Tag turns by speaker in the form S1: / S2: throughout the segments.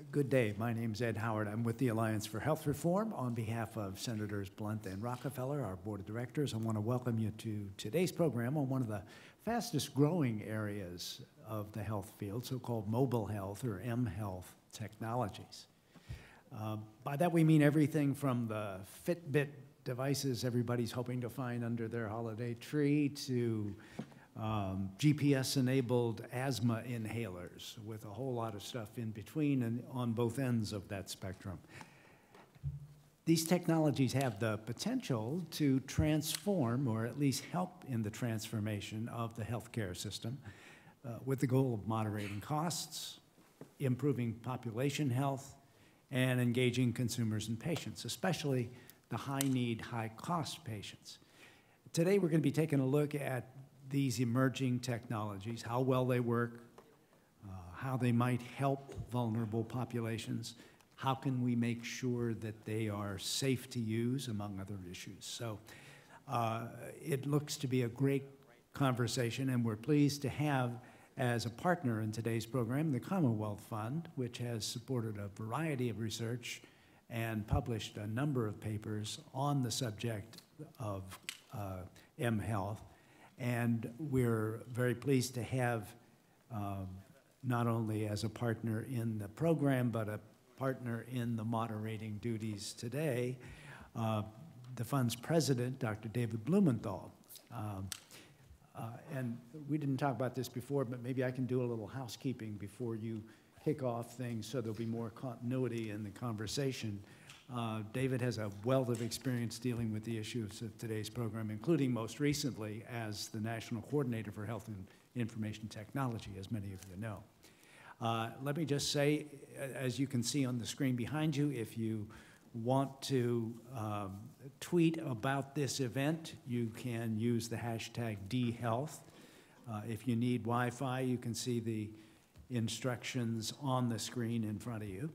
S1: Good day. My name is Ed Howard. I'm with the Alliance for Health Reform. On behalf of Senators Blunt and Rockefeller, our board of directors, I want to welcome you to today's program on one of the fastest growing areas of the health field, so-called mobile health or M-health technologies. By that we mean everything from the Fitbit devices everybody's hoping to find under their holiday tree to GPS-enabled asthma inhalers with a whole lot of stuff in between and on both ends of that spectrum. These technologies have the potential to transform, or at least help in the transformation of the healthcare system with the goal of moderating costs, improving population health, and engaging consumers and patients, especially the high-need, high-cost patients. Today we're going to be taking a look at these emerging technologies, how well they work, how they might help vulnerable populations, how can we make sure that they are safe to use, among other issues. So it looks to be a great conversation, and we're pleased to have as a partner in today's program the Commonwealth Fund, which has supported a variety of research and published a number of papers on the subject of M-health. And we're very pleased to have not only as a partner in the program, but a partner in the moderating duties today, the fund's president, Dr. David Blumenthal. And we didn't talk about this before, but maybe I can do a little housekeeping before you kick off things so there'll be more continuity in the conversation. David has a wealth of experience dealing with the issues of today's program, including most recently as the National Coordinator for Health and Information Technology, as many of you know. Let me just say, as you can see on the screen behind you, if you want to tweet about this event, you can use the hashtag #DHealth. If you need Wi-Fi, you can see the instructions on the screen in front of you.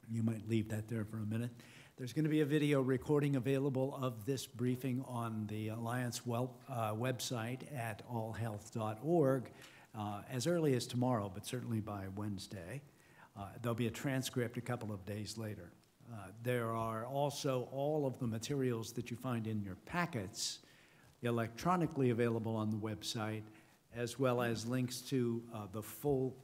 S1: You might leave that there for a minute. There's going to be a video recording available of this briefing on the Alliance website at allhealth.org as early as tomorrow, but certainly by Wednesday. There'll be a transcript a couple of days later. There are also all of the materials that you find in your packets electronically available on the website, as well as links to the full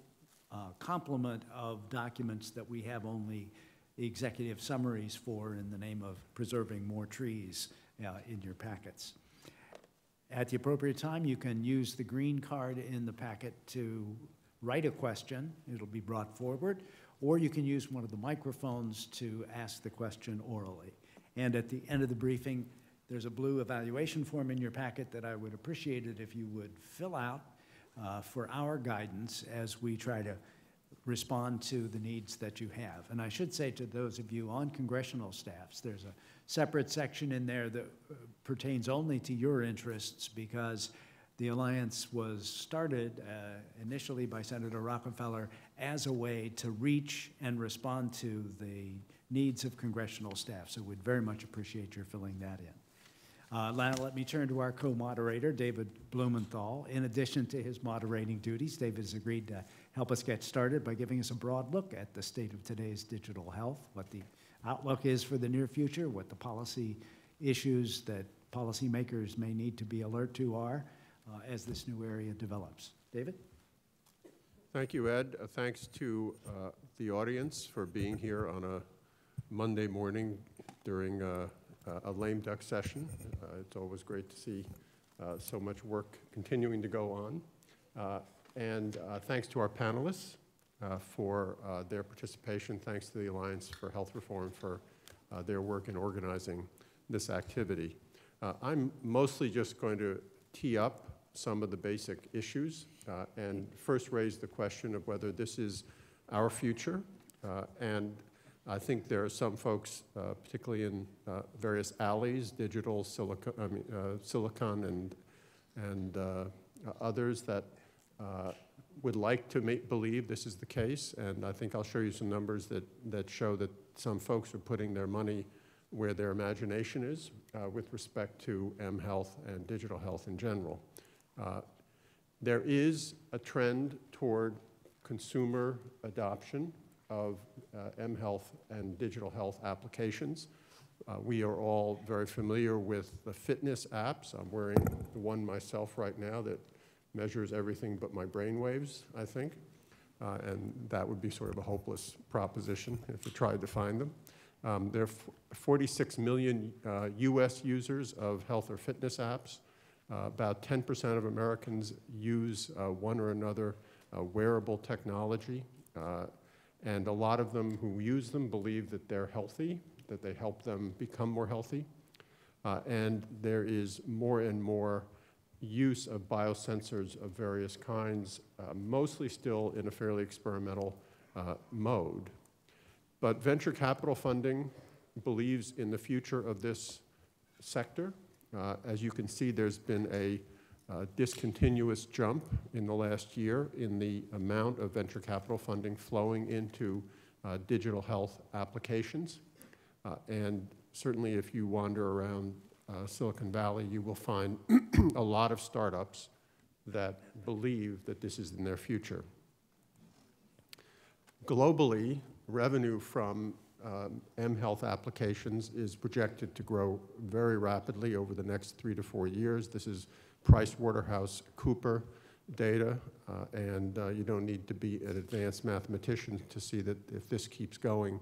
S1: complement of documents that we have only executive summaries for in the name of preserving more trees in your packets. At the appropriate time, you can use the green card in the packet to write a question. It'll be brought forward, or you can use one of the microphones to ask the question orally. And at the end of the briefing, there's a blue evaluation form in your packet that I would appreciate it if you would fill out for our guidance as we try to respond to the needs that you have. And I should say to those of you on congressional staffs, there's a separate section in there that pertains only to your interests, because the Alliance was started initially by Senator Rockefeller as a way to reach and respond to the needs of congressional staff. So we'd very much appreciate your filling that in. Now let me turn to our co-moderator, David Blumenthal. In addition to his moderating duties, David has agreed to help us get started by giving us a broad look at the state of today's digital health, what the outlook is for the near future, what the policy issues that policymakers may need to be alert to are as this new area develops. David?
S2: Thank you, Ed. Thanks to the audience for being here on a Monday morning during a lame duck session. It's always great to see so much work continuing to go on. And thanks to our panelists for their participation. Thanks to the Alliance for Health Reform for their work in organizing this activity. I'm mostly just going to tee up some of the basic issues and first raise the question of whether this is our future. And I think there are some folks, particularly in various alleys, digital, silicon, and others that would like to believe this is the case. And I think I'll show you some numbers that show that some folks are putting their money where their imagination is with respect to M-health and digital health in general. There is a trend toward consumer adoption of mHealth and digital health applications. We are all very familiar with the fitness apps. I'm wearing the one myself right now that measures everything but my brain waves, I think. And that would be sort of a hopeless proposition if you tried to find them. There are 46 million US users of health or fitness apps. About 10% of Americans use one or another wearable technology. And a lot of them who use them believe that they're healthy, that they help them become more healthy. And there is more and more use of biosensors of various kinds, mostly still in a fairly experimental mode. But venture capital funding believes in the future of this sector. As you can see, there's been a discontinuous jump in the last year in the amount of venture capital funding flowing into digital health applications. And certainly if you wander around Silicon Valley, you will find a lot of startups that believe that this is in their future. Globally, revenue from mHealth applications is projected to grow very rapidly over the next 3 to 4 years. This is PricewaterhouseCoopers data, and you don't need to be an advanced mathematician to see that if this keeps going,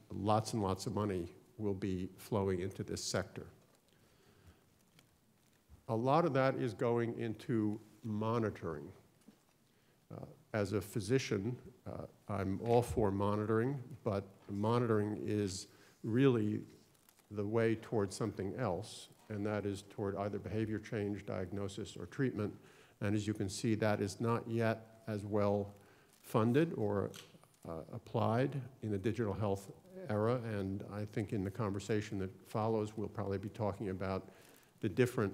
S2: lots and lots of money will be flowing into this sector. A lot of that is going into monitoring. As a physician, I'm all for monitoring, but monitoring is really the way towards something else, and that is toward either behavior change, diagnosis, or treatment. And as you can see, that is not yet as well funded or applied in the digital health era, and I think in the conversation that follows, we'll probably be talking about the different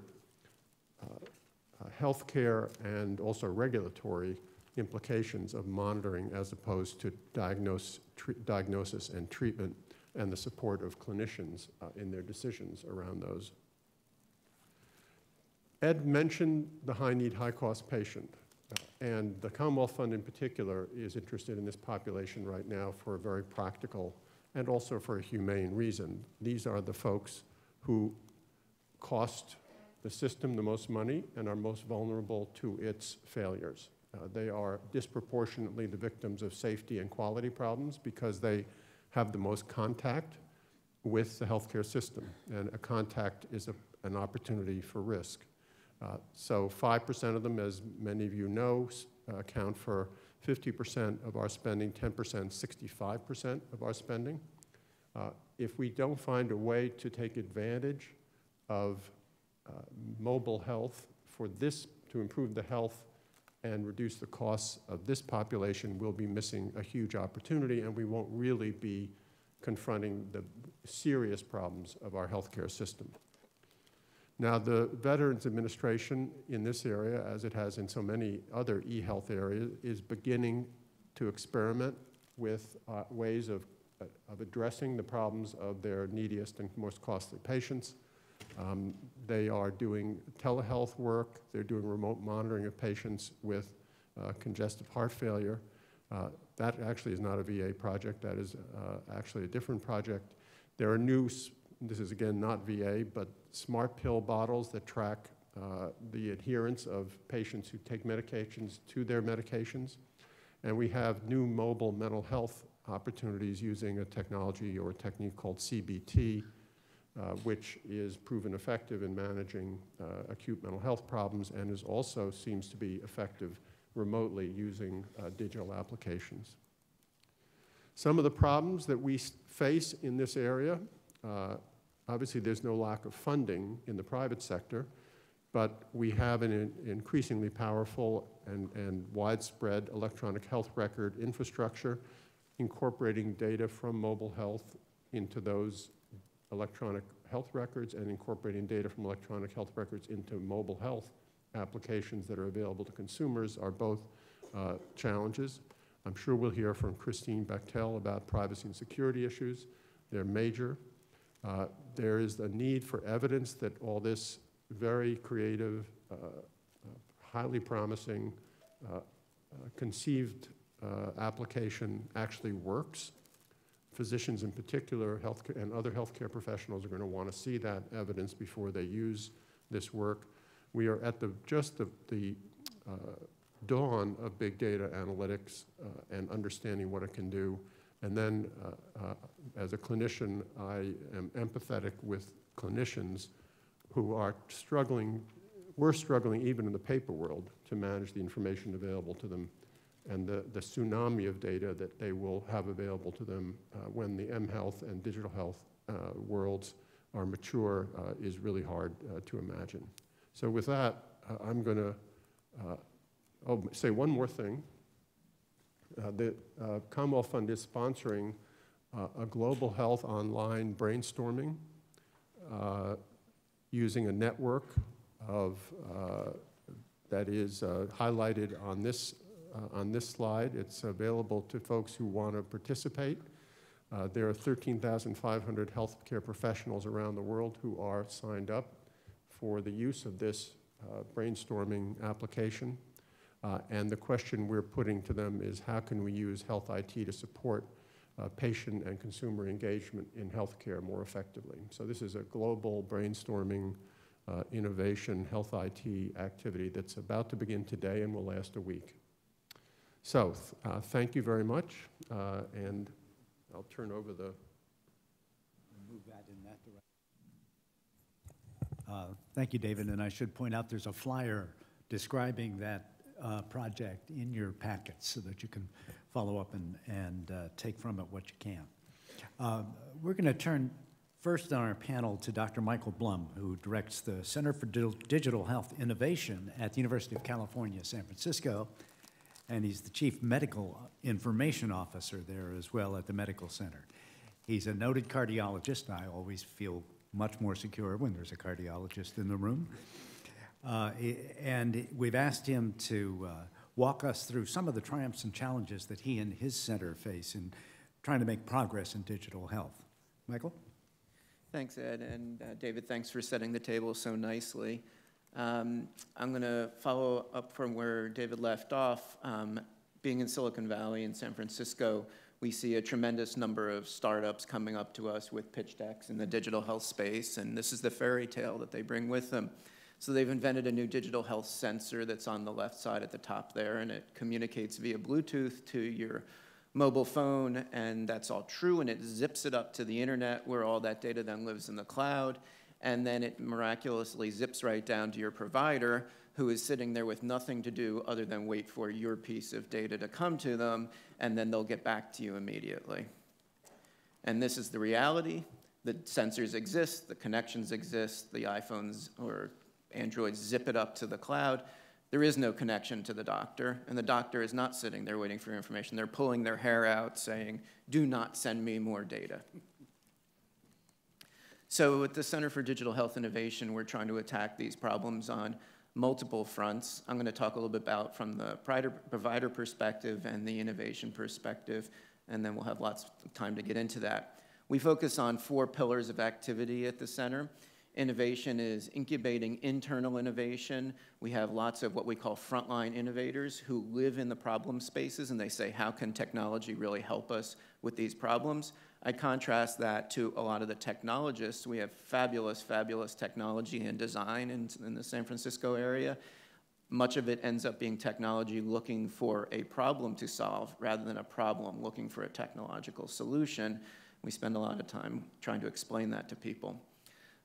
S2: healthcare and also regulatory implications of monitoring as opposed to diagnosis and treatment and the support of clinicians in their decisions around those. Ed mentioned the high-need, high-cost patient, and the Commonwealth Fund in particular is interested in this population right now for a very practical and also for a humane reason. These are the folks who cost the system the most money and are most vulnerable to its failures. They are disproportionately the victims of safety and quality problems because they have the most contact with the healthcare system, and a contact is an opportunity for risk. So 5% of them, as many of you know, account for 50% of our spending, 10%, 65% of our spending. If we don't find a way to take advantage of mobile health for this, to improve the health and reduce the costs of this population, we'll be missing a huge opportunity, and we won't really be confronting the serious problems of our healthcare system. Now, the Veterans Administration in this area, as it has in so many other e-health areas, is beginning to experiment with ways of addressing the problems of their neediest and most costly patients. They are doing telehealth work. They're doing remote monitoring of patients with congestive heart failure. That actually is not a VA project. That is actually a different project. There are new, this is again not VA, but smart pill bottles that track the adherence of patients who take medications to their medications. And we have new mobile mental health opportunities using a technology or a technique called CBT, which is proven effective in managing acute mental health problems and is also seems to be effective remotely using digital applications. Some of the problems that we face in this area, obviously there's no lack of funding in the private sector, but we have an increasingly powerful and widespread electronic health record infrastructure incorporating data from mobile health into those electronic health records and incorporating data from electronic health records into mobile health applications that are available to consumers are both challenges. I'm sure we'll hear from Christine Bechtel about privacy and security issues. They're major. There is a need for evidence that all this very creative, highly promising, conceived application actually works. Physicians in particular, healthcare and other healthcare professionals are going to want to see that evidence before they use this work. We are at just the dawn of big data analytics and understanding what it can do. And then, as a clinician, I am empathetic with clinicians who are struggling. We're struggling even in the paper world to manage the information available to them and the tsunami of data that they will have available to them when the mHealth and digital health worlds are mature is really hard to imagine. So with that, I'm going to say one more thing. The Commonwealth Fund is sponsoring a global health online brainstorming using a network of that is highlighted on this slide. It's available to folks who want to participate. There are 13,500 healthcare professionals around the world who are signed up for the use of this brainstorming application. And the question we're putting to them is, how can we use health IT to support patient and consumer engagement in healthcare more effectively? So this is a global brainstorming innovation health IT activity that's about to begin today and will last a week. So thank you very much, and I'll turn over the...
S1: Move that in that direction. Thank you, David, and I should point out there's a flyer describing that project in your packets so that you can follow up and take from it what you can. We're going to turn first on our panel to Dr. Michael Blum, who directs the Center for Digital Health Innovation at the University of California, San Francisco, and he's the Chief Medical Information Officer there as well at the Medical Center. He's a noted cardiologist. I always feel much more secure when there's a cardiologist in the room. And we've asked him to walk us through some of the triumphs and challenges that he and his center face in trying to make progress in digital health. Michael?
S3: Thanks, Ed, and David, thanks for setting the table so nicely. I'm going to follow up from where David left off. Being in Silicon Valley in San Francisco, we see a tremendous number of startups coming up to us with pitch decks in the digital health space, and this is the fairy tale that they bring with them. So they've invented a new digital health sensor that's on the left side at the top there, and it communicates via Bluetooth to your mobile phone, and that's all true, and it zips it up to the internet where all that data then lives in the cloud, and then it miraculously zips right down to your provider, who is sitting there with nothing to do other than wait for your piece of data to come to them, and then they'll get back to you immediately. And this is the reality. The sensors exist, the connections exist, the iPhones or Androids zip it up to the cloud. There is no connection to the doctor, and the doctor is not sitting there waiting for your information. They're pulling their hair out saying, do not send me more data. So at the Center for Digital Health Innovation, we're trying to attack these problems on multiple fronts. I'm going to talk a little bit about from the provider perspective and the innovation perspective, and then we'll have lots of time to get into that. We focus on 4 pillars of activity at the center. Innovation is incubating internal innovation. We have lots of what we call frontline innovators who live in the problem spaces, and they say, how can technology really help us with these problems? I contrast that to a lot of the technologists. We have fabulous, fabulous technology and design in the San Francisco area. Much of it ends up being technology looking for a problem to solve rather than a problem looking for a technological solution. We spend a lot of time trying to explain that to people.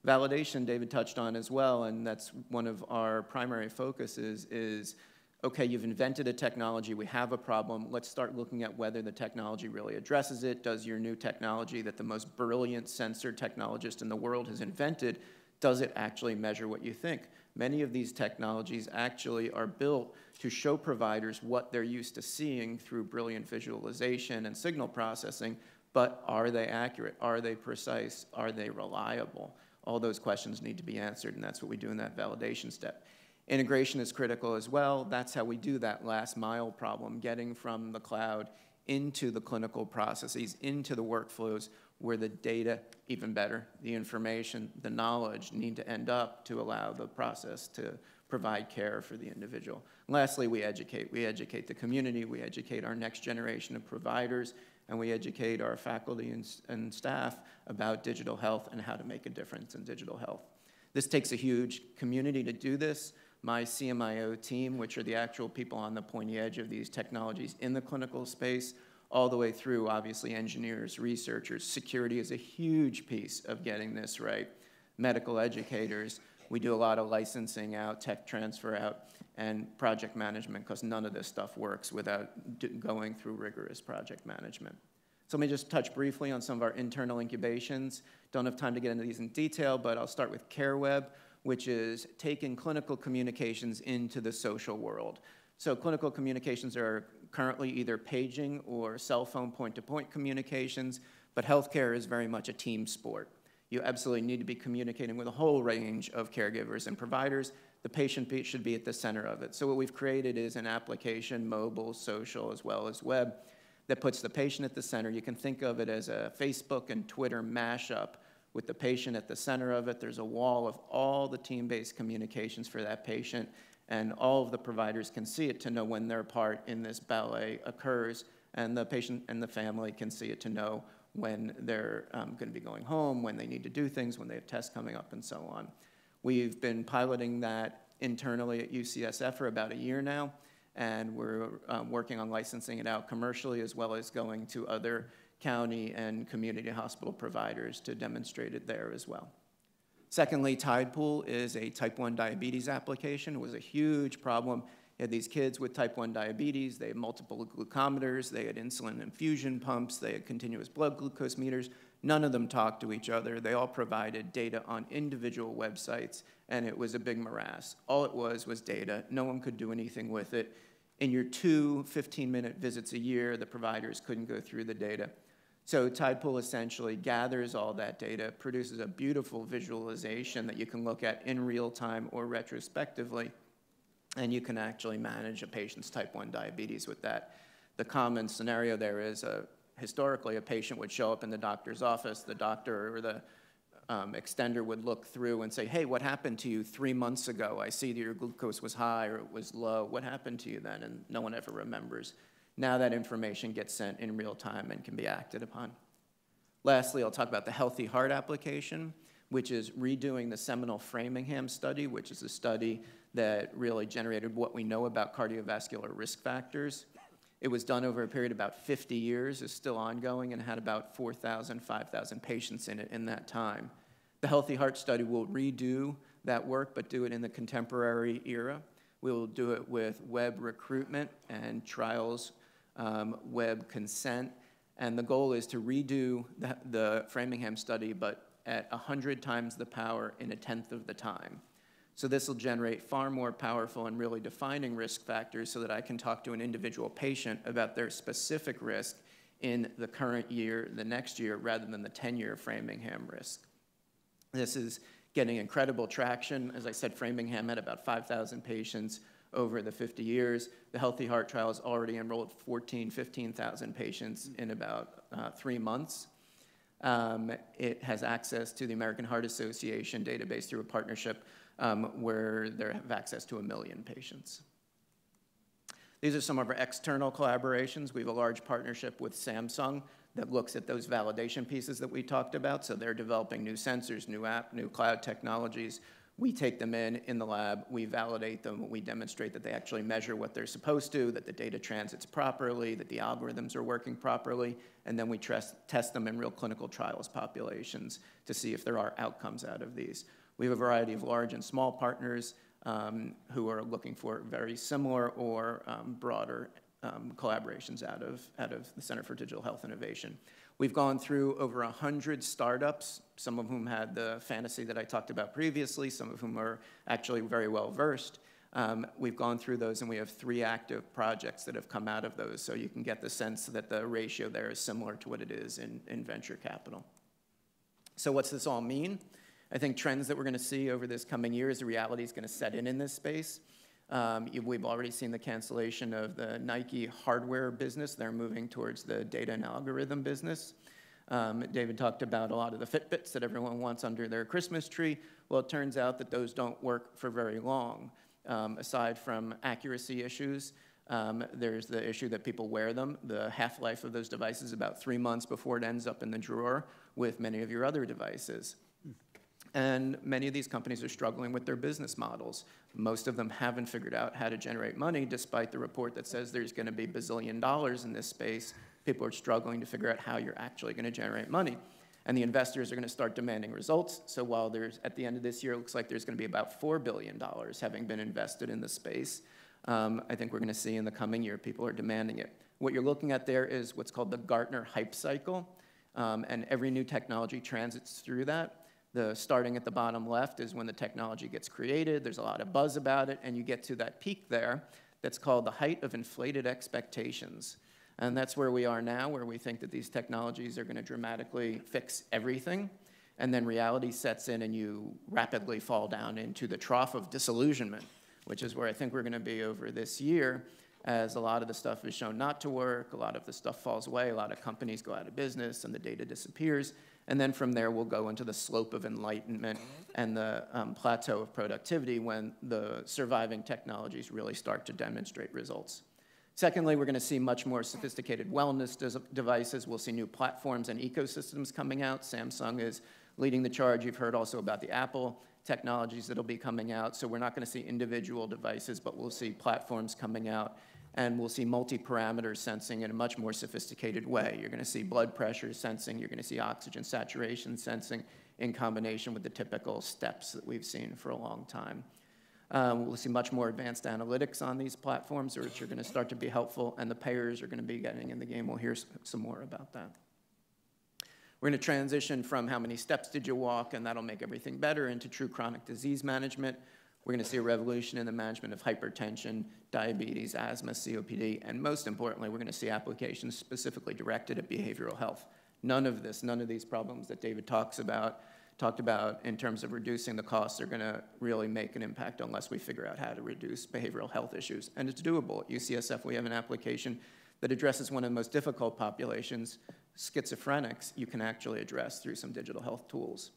S3: Validation, David touched on as well, and that's one of our primary focuses is, okay, you've invented a technology, we have a problem, let's start looking at whether the technology really addresses it. Does your new technology that the most brilliant sensor technologist in the world has invented, does it actually measure what you think? Many of these technologies actually are built to show providers what they're used to seeing through brilliant visualization and signal processing, but are they accurate? Are they precise? Are they reliable? All those questions need to be answered, and that's what we do in that validation step. Integration is critical as well. That's how we do that last mile problem, getting from the cloud into the clinical processes, into the workflows where the data, even better, the information, the knowledge need to end up to allow the process to provide care for the individual. And lastly, we educate. We educate the community, we educate our next generation of providers, and we educate our faculty and staff about digital health and how to make a difference in digital health. This takes a huge community to do this. My CMIO team, which are the actual people on the pointy edge of these technologies in the clinical space, all the way through, obviously, engineers, researchers. Security is a huge piece of getting this right. Medical educators. We do a lot of licensing out, tech transfer out, and project management, because none of this stuff works without going through rigorous project management. So let me just touch briefly on some of our internal incubations. Don't have time to get into these in detail, but I'll start with CareWeb, which is taking clinical communications into the social world. So clinical communications are currently either paging or cell phone point-to-point communications, but healthcare is very much a team sport. You absolutely need to be communicating with a whole range of caregivers and providers. The patient should be at the center of it. So what we've created is an application, mobile, social, as well as web, that puts the patient at the center. You can think of it as a Facebook and Twitter mashup with the patient at the center of it. There's a wall of all the team-based communications for that patient, and all of the providers can see it to know when their part in this ballet occurs, and the patient and the family can see it to know when they're going to be going home, when they need to do things, when they have tests coming up, and so on. We've been piloting that internally at UCSF for about a year now, and we're working on licensing it out commercially, as well as going to other county and community hospital providers to demonstrate it there as well. Secondly, Tidepool is a type 1 diabetes application. It was a huge problem. You had these kids with type 1 diabetes. They had multiple glucometers. They had insulin infusion pumps. They had continuous blood glucose meters. None of them talked to each other. They all provided data on individual websites, and it was a big morass. All it was data. No one could do anything with it. In your 2 15-minute visits a year, the providers couldn't go through the data. So Tidepool essentially gathers all that data, produces a beautiful visualization that you can look at in real time or retrospectively, and you can actually manage a patient's type 1 diabetes with that. The common scenario there is historically a patient would show up in the doctor's office, the doctor or the extender would look through and say, hey, what happened to you 3 months ago? I see that your glucose was high or it was low. What happened to you then? And no one ever remembers. Now that information gets sent in real time and can be acted upon. Lastly, I'll talk about the Healthy Heart application, which is redoing the seminal Framingham study, which is a study that really generated what we know about cardiovascular risk factors. It was done over a period of about 50 years, is still ongoing, and had about 4,000, 5,000 patients in it in that time. The Healthy Heart study will redo that work, but do it in the contemporary era. We will do it with web recruitment and trials, web consent, and the goal is to redo the Framingham study, but at 100 times the power in 1/10 of the time. So this will generate far more powerful and really defining risk factors so that I can talk to an individual patient about their specific risk in the current year, the next year, rather than the 10-year Framingham risk. This is getting incredible traction. As I said, Framingham had about 5,000 patients over the 50 years. The Healthy Heart trial has already enrolled 15,000 patients in about 3 months. It has access to the American Heart Association database through a partnership where they have access to 1 million patients. These are some of our external collaborations. We have a large partnership with Samsung that looks at those validation pieces that we talked about. So they're developing new sensors, new app, new cloud technologies. We take them in the lab, we validate them, we demonstrate that they actually measure what they're supposed to, that the data transits properly, that the algorithms are working properly, and then we test them in real clinical trials populations to see if there are outcomes out of these. We have a variety of large and small partners who are looking for very similar or broader collaborations out of the Center for Digital Health Innovation. We've gone through over 100 startups, some of whom had the fantasy that I talked about previously, some of whom are actually very well versed. We've gone through those, and we have 3 active projects that have come out of those, so you can get the sense that the ratio there is similar to what it is in venture capital. So what's this all mean? I think trends that we're going to see over this coming year is the reality is going to set in this space. We've already seen the cancellation of the Nike hardware business. They're moving towards the data and algorithm business. David talked about a lot of the Fitbits that everyone wants under their Christmas tree. Well, it turns out that those don't work for very long. aside from accuracy issues, there's the issue that people wear them. The half-life of those devices is about 3 months before it ends up in the drawer with many of your other devices. And many of these companies are struggling with their business models. Most of them haven't figured out how to generate money, despite the report that says there's going to be $1 bazillion in this space. People are struggling to figure out how you're actually going to generate money. And the investors are going to start demanding results. So while there's, at the end of this year, it looks like there's going to be about $4 billion having been invested in the space, I think we're going to see in the coming year people are demanding it. What you're looking at there is what's called the Gartner hype cycle. And every new technology transits through that. Starting at the bottom left is when the technology gets created, there's a lot of buzz about it, and you get to that peak there that's called the height of inflated expectations. And that's where we are now, where we think that these technologies are going to dramatically fix everything, and then reality sets in and you rapidly fall down into the trough of disillusionment, which is where I think we're going to be over this year, as a lot of the stuff is shown not to work, a lot of the stuff falls away, a lot of companies go out of business, and the data disappears. And then from there, we'll go into the slope of enlightenment and the plateau of productivity when the surviving technologies really start to demonstrate results. Secondly, we're going to see much more sophisticated wellness devices. We'll see new platforms and ecosystems coming out. Samsung is leading the charge. You've heard also about the Apple technologies that'll be coming out. So we're not going to see individual devices, but we'll see platforms coming out. And we'll see multi-parameter sensing in a much more sophisticated way. You're going to see blood pressure sensing. You're going to see oxygen saturation sensing in combination with the typical steps that we've seen for a long time. We'll see much more advanced analytics on these platforms, which are going to start to be helpful, and the payers are going to be getting in the game. We'll hear some more about that. We're going to transition from how many steps did you walk, and that'll make everything better, into true chronic disease management. We're going to see a revolution in the management of hypertension, diabetes, asthma, COPD, and most importantly, we're going to see applications specifically directed at behavioral health. None of these problems that David talked about in terms of reducing the costs are going to really make an impact unless we figure out how to reduce behavioral health issues. And it's doable. At UCSF, we have an application that addresses one of the most difficult populations, schizophrenics, you can actually address through some digital health tools.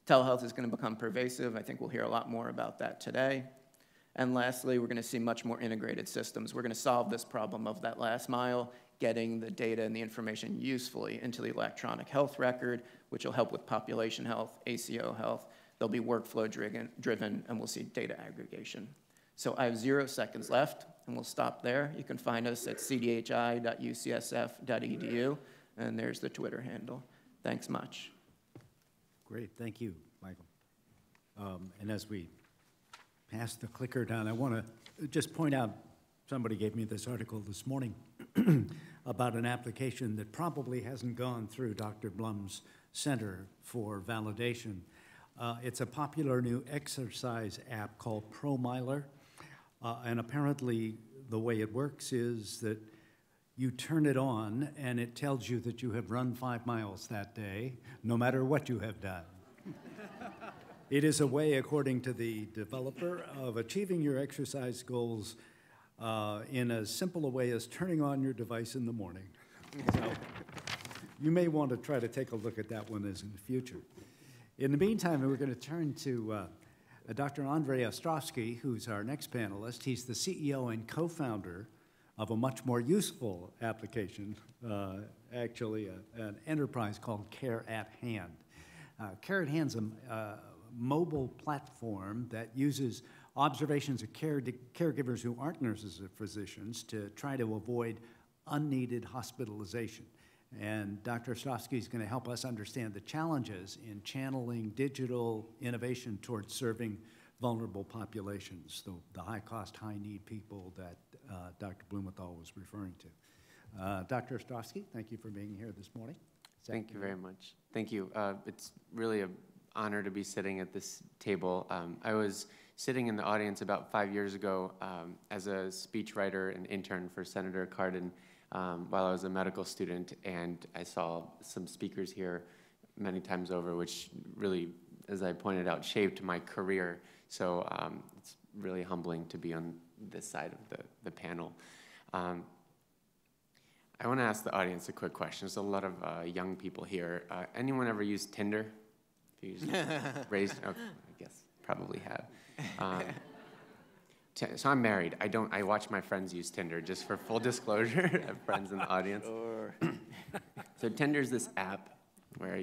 S3: Telehealth is going to become pervasive. I think we'll hear a lot more about that today. And lastly, we're going to see much more integrated systems. We're going to solve this problem of that last mile, getting the data and the information usefully into the electronic health record, which will help with population health, ACO health. They'll be workflow driven, and we'll see data aggregation. So I have 0 seconds left, and we'll stop there. You can find us at cdhi.ucsf.edu, and there's the Twitter handle. Thanks much.
S1: Great, thank you, Michael. And as we pass the clicker down, I want to just point out, somebody gave me this article this morning about an application that probably hasn't gone through Dr. Blum's Center for validation. It's a popular new exercise app called ProMiler, and apparently the way it works is that you turn it on, and it tells you that you have run 5 miles that day, no matter what you have done. It is a way, according to the developer, of achieving your exercise goals in as simple a way as turning on your device in the morning. So you may want to try to take a look at that one as in the future. In the meantime, we're going to turn to Dr. Andrei Ostrovsky, who's our next panelist. He's the CEO and co-founder of a much more useful application, actually an enterprise called Care at Hand. Care at Hand's a mobile platform that uses observations of caregivers who aren't nurses or physicians to try to avoid unneeded hospitalization. And Dr. Ostrovsky is going to help us understand the challenges in channeling digital innovation towards serving vulnerable populations, the high-cost, high-need people that Dr. Blumenthal was referring to. Dr. Ostrovsky, thank you for being here this morning.
S4: Thank you very much. Thank you. It's really an honor to be sitting at this table. I was sitting in the audience about 5 years ago as a speechwriter and intern for Senator Cardin while I was a medical student, and I saw some speakers here many times over, which really, as I pointed out, shaped my career. So it's really humbling to be on this side of the panel. I want to ask the audience a quick question. There's a lot of young people here. Anyone ever used Tinder? If you raised, oh, I guess probably have. So I'm married. I watch my friends use Tinder, just for full disclosure. I have friends in the audience. So Tinder is this app where,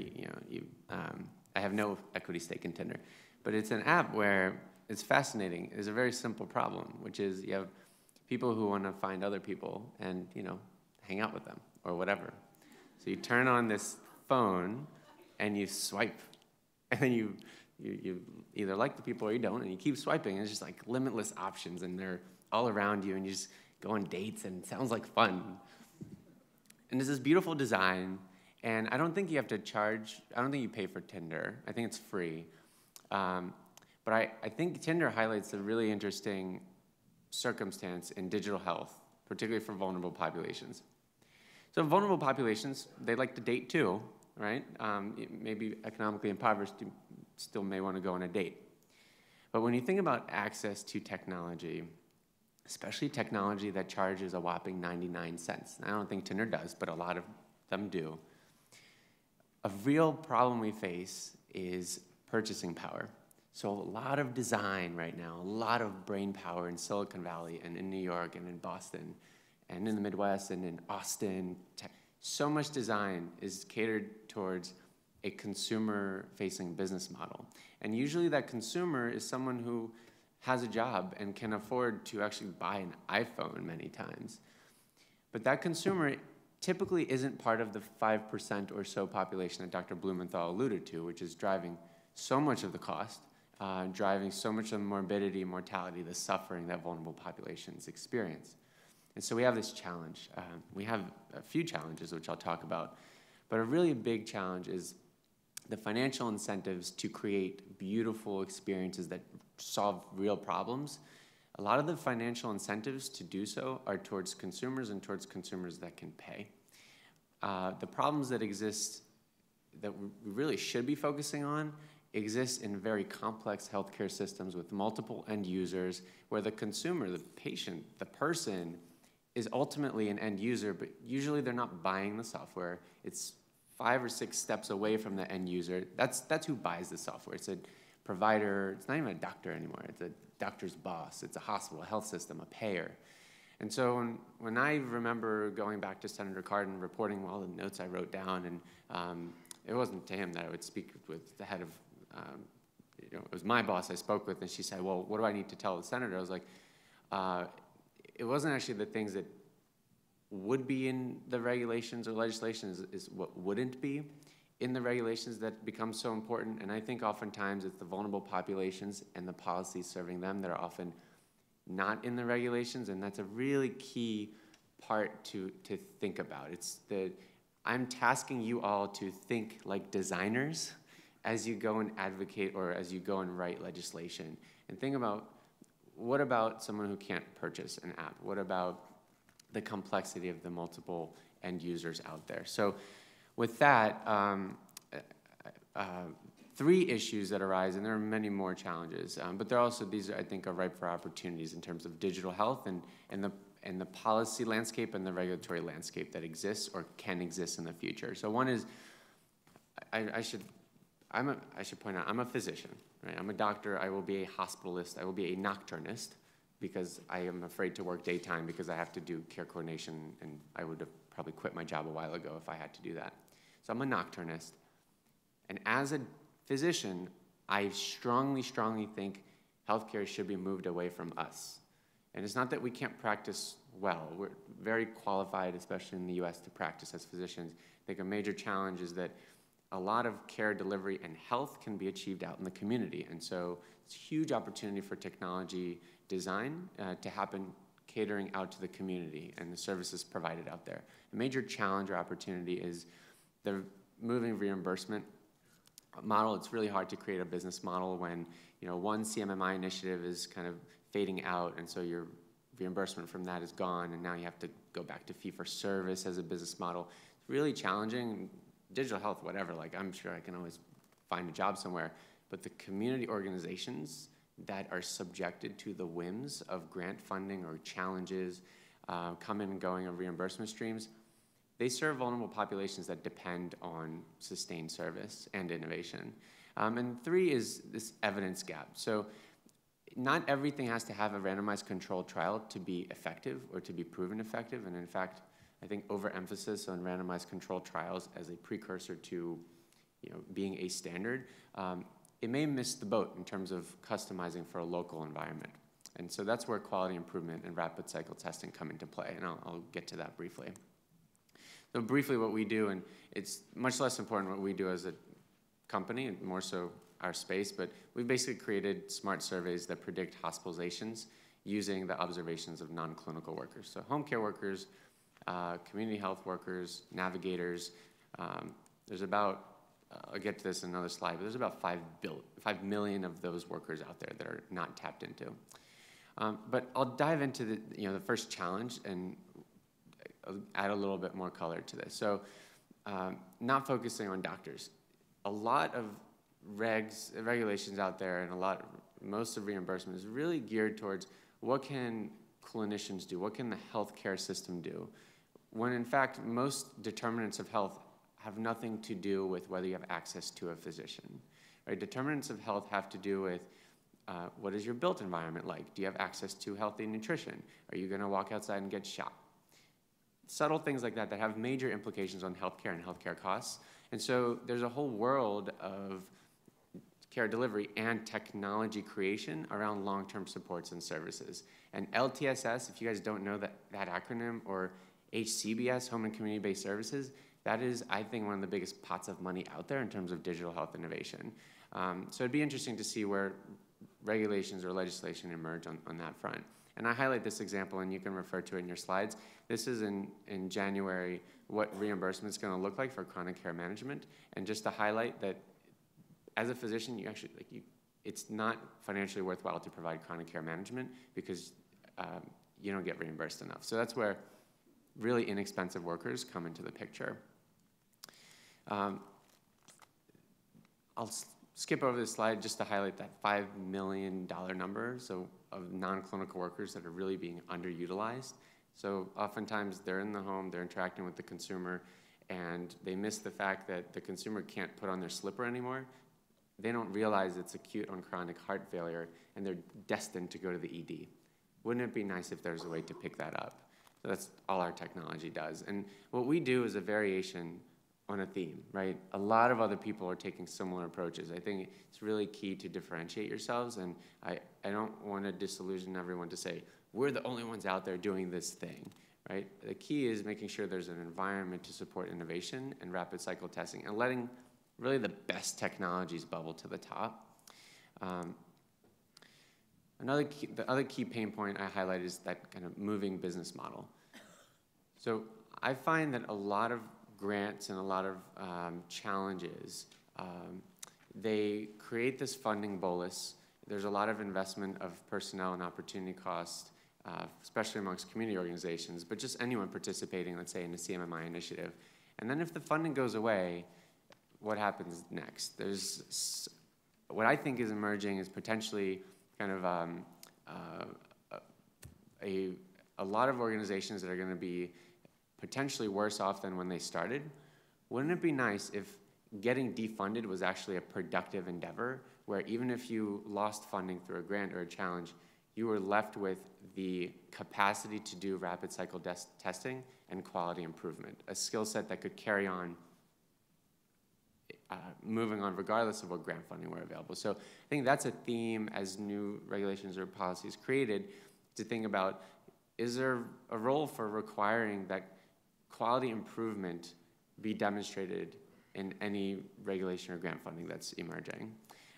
S4: I have no equity stake in Tinder, but it's an app where it's fascinating. It's a very simple problem, which is you have people who want to find other people and, hang out with them or whatever. So you turn on this phone and you swipe, and then you either like the people or you don't, and you keep swiping, and it's just like limitless options, and they're all around you, and you just go on dates, and it sounds like fun. And there's this beautiful design, and I don't think you have to charge, I don't think you pay for Tinder. I think it's free. But I think Tinder highlights a really interesting circumstance in digital health, particularly for vulnerable populations. So vulnerable populations, they like to date too, right? Maybe economically impoverished, you still may want to go on a date. But when you think about access to technology, especially technology that charges a whopping 99 cents, I don't think Tinder does, but a lot of them do, a real problem we face is purchasing power. So a lot of design right now, a lot of brain power in Silicon Valley and in New York and in Boston and in the Midwest and in Austin. So much design is catered towards a consumer-facing business model. And usually that consumer is someone who has a job and can afford to actually buy an iPhone many times. But that consumer typically isn't part of the 5% or so population that Dr. Blumenthal alluded to, which is driving so much of the cost, driving so much of the morbidity, mortality, the suffering that vulnerable populations experience. And so we have this challenge. We have a few challenges, which I'll talk about, but a really big challenge is the financial incentives to create beautiful experiences that solve real problems. A lot of the financial incentives to do so are towards consumers and towards consumers that can pay. The problems that exist that we really should be focusing on exist in very complex healthcare systems with multiple end users where the consumer, the patient, the person is ultimately an end user, but usually they're not buying the software. It's 5 or 6 steps away from the end user. That's who buys the software. It's a provider. It's not even a doctor anymore. It's a doctor's boss. It's a hospital, a health system, a payer. And so when I remember going back to Senator Cardin, reporting all the notes I wrote down, and it wasn't to him that I would speak with the head of, it was my boss I spoke with, and she said, well, what do I need to tell the senator? I was like, it wasn't actually the things that would be in the regulations or legislation is what wouldn't be in the regulations that become so important. And I think oftentimes it's the vulnerable populations and the policies serving them that are often not in the regulations, and that's a really key part to think about. I'm tasking you all to think like designers as you go and advocate or as you go and write legislation. And think about, what about someone who can't purchase an app? What about the complexity of the multiple end users out there? So with that, 3 issues that arise, and there are many more challenges, but they're also, these I think are ripe for opportunities in terms of digital health and the policy landscape and the regulatory landscape that exists or can exist in the future. So one is, I should point out, I'm a physician, right? I'm a doctor. I will be a hospitalist. I will be a nocturnist because I am afraid to work daytime because I have to do care coordination, and I would have probably quit my job a while ago if I had to do that. So I'm a nocturnist. And as a physician, I strongly, strongly think healthcare should be moved away from us. And it's not that we can't practice well. We're very qualified, especially in the US, to practice as physicians. I think a major challenge is that a lot of care delivery and health can be achieved out in the community. And so it's a huge opportunity for technology design to happen catering out to the community and the services provided out there. A major challenge or opportunity is the moving reimbursement model. It's really hard to create a business model when one CMMI initiative is kind of fading out, and so your reimbursement from that is gone, and now you have to go back to fee-for-service as a business model. It's really challenging. Digital health, whatever, like I'm sure I can always find a job somewhere, but the community organizations that are subjected to the whims of grant funding or challenges, coming and going of reimbursement streams, they serve vulnerable populations that depend on sustained service and innovation. And 3 is this evidence gap. So not everything has to have a randomized controlled trial to be effective or to be proven effective. And in fact, I think overemphasis on randomized controlled trials as a precursor to being a standard, it may miss the boat in terms of customizing for a local environment. And so that's where quality improvement and rapid cycle testing come into play, and I'll get to that briefly. So briefly what we do, and it's much less important what we do as a company, and more so our space, but we've basically created smart surveys that predict hospitalizations using the observations of non-clinical workers. So home care workers, community health workers, navigators. There's about, I'll get to this in another slide, but there's about 5 million of those workers out there that are not tapped into. But I'll dive into the first challenge and add a little bit more color to this. So not focusing on doctors. A lot of regulations out there and most of reimbursement is really geared towards what can clinicians do, what can the healthcare system do, when in fact most determinants of health have nothing to do with whether you have access to a physician. Right? Determinants of health have to do with what is your built environment like? Do you have access to healthy nutrition? Are you going to walk outside and get shot? Subtle things like that that have major implications on healthcare and healthcare costs. And so there's a whole world of care delivery and technology creation around long-term supports and services. And LTSS, if you guys don't know that acronym, or HCBS, Home and Community-Based Services, that is, I think, one of the biggest pots of money out there in terms of digital health innovation. So it'd be interesting to see where regulations or legislation emerge on that front. And I highlight this example, and you can refer to it in your slides. This is in January, what reimbursement is going to look like for chronic care management. And just to highlight that as a physician, it's not financially worthwhile to provide chronic care management because you don't get reimbursed enough. So that's where really inexpensive workers come into the picture. I'll skip over this slide just to highlight that $5 million number of non-clinical workers that are really being underutilized. So oftentimes they're in the home, they're interacting with the consumer, and they miss the fact that the consumer can't put on their slipper anymore. They don't realize it's acute on chronic heart failure, and they're destined to go to the ED. Wouldn't it be nice if there's a way to pick that up? So that's all our technology does. And what we do is a variation on a theme, right? A lot of other people are taking similar approaches. I think it's really key to differentiate yourselves, and I don't want to disillusion everyone to say, we're the only ones out there doing this thing, right? The key is making sure there's an environment to support innovation and rapid cycle testing and letting really the best technologies bubble to the top. The other key pain point I highlight is that kind of moving business model. So I find that a lot of grants and a lot of challenges, they create this funding bolus. There's a lot of investment of personnel and opportunity cost, especially amongst community organizations, but just anyone participating, let's say, in a CMMI initiative. And then if the funding goes away, what happens next? There's what I think is emerging is potentially kind of a lot of organizations that are going to be potentially worse off than when they started. Wouldn't it be nice if getting defunded was actually a productive endeavor, where even if you lost funding through a grant or a challenge, you were left with the capacity to do rapid cycle testing and quality improvement, a skill set that could carry on moving on regardless of what grant funding were available. So I think that's a theme as new regulations or policies created to think about, is there a role for requiring that quality improvement be demonstrated in any regulation or grant funding that's emerging?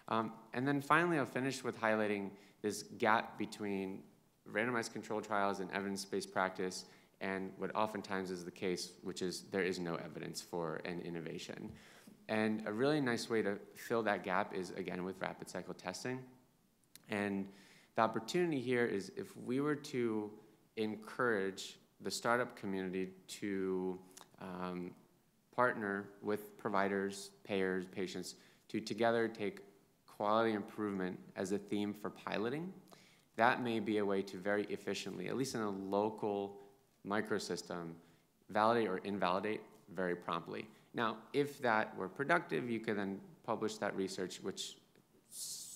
S4: And then finally, I'll finish with highlighting this gap between randomized controlled trials and evidence-based practice and what oftentimes is the case, which is there is no evidence for an innovation. And a really nice way to fill that gap is, again, with rapid cycle testing. And the opportunity here is if we were to encourage the startup community to partner with providers, payers, patients, to together take quality improvement as a theme for piloting, that may be a way to very efficiently, at least in a local microsystem, validate or invalidate very promptly. Now, if that were productive, you could then publish that research, which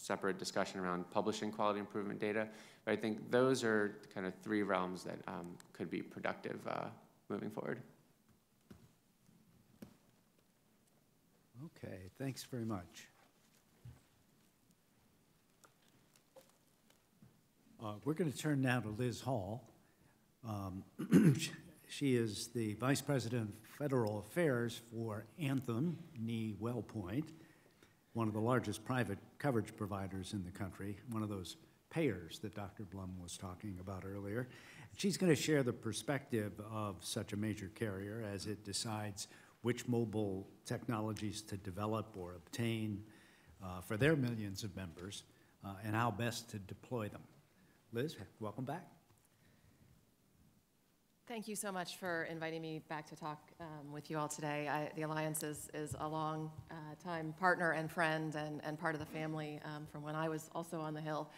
S4: separate discussion around publishing quality improvement data. But I think those are kind of three realms that could be productive moving forward.
S1: Okay, thanks very much. We're going to turn now to Liz Hall. She is the Vice President of Federal Affairs for Anthem, knee WellPoint, one of the largest private coverage providers in the country, one of those payers that Dr. Blum was talking about earlier. She's going to share the perspective of such a major carrier as it decides which mobile technologies to develop or obtain for their millions of members and how best to deploy them. Liz, welcome back.
S5: Thank you so much for inviting me back to talk with you all today. The Alliance is a long time partner and friend and part of the family from when I was also on the Hill.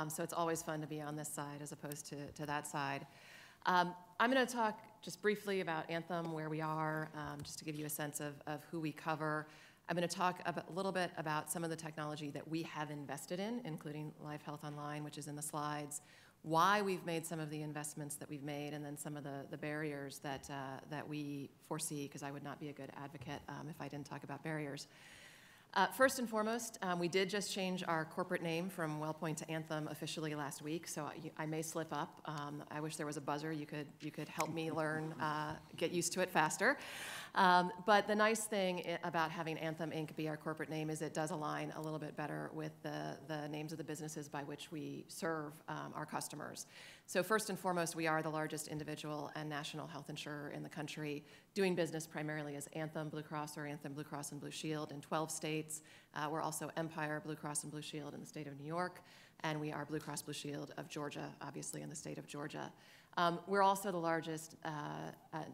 S5: So it's always fun to be on this side as opposed to that side. I'm going to talk just briefly about Anthem, where we are, just to give you a sense of who we cover. I'm going to talk a little bit about some of the technology that we have invested in, including Live Health Online, which is in the slides, why we've made some of the investments that we've made, and then some of the barriers that we foresee, because I would not be a good advocate if I didn't talk about barriers. First and foremost, we did just change our corporate name from WellPoint to Anthem officially last week, so I may slip up. I wish there was a buzzer. You could help me learn, get used to it faster. But the nice thing about having Anthem Inc. be our corporate name is it does align a little bit better with the names of the businesses by which we serve our customers. So first and foremost, we are the largest individual and national health insurer in the country, doing business primarily as Anthem Blue Cross or Anthem Blue Cross and Blue Shield in 12 states. We're also Empire Blue Cross and Blue Shield in the state of New York, and we are Blue Cross Blue Shield of Georgia, obviously in the state of Georgia. We're also the largest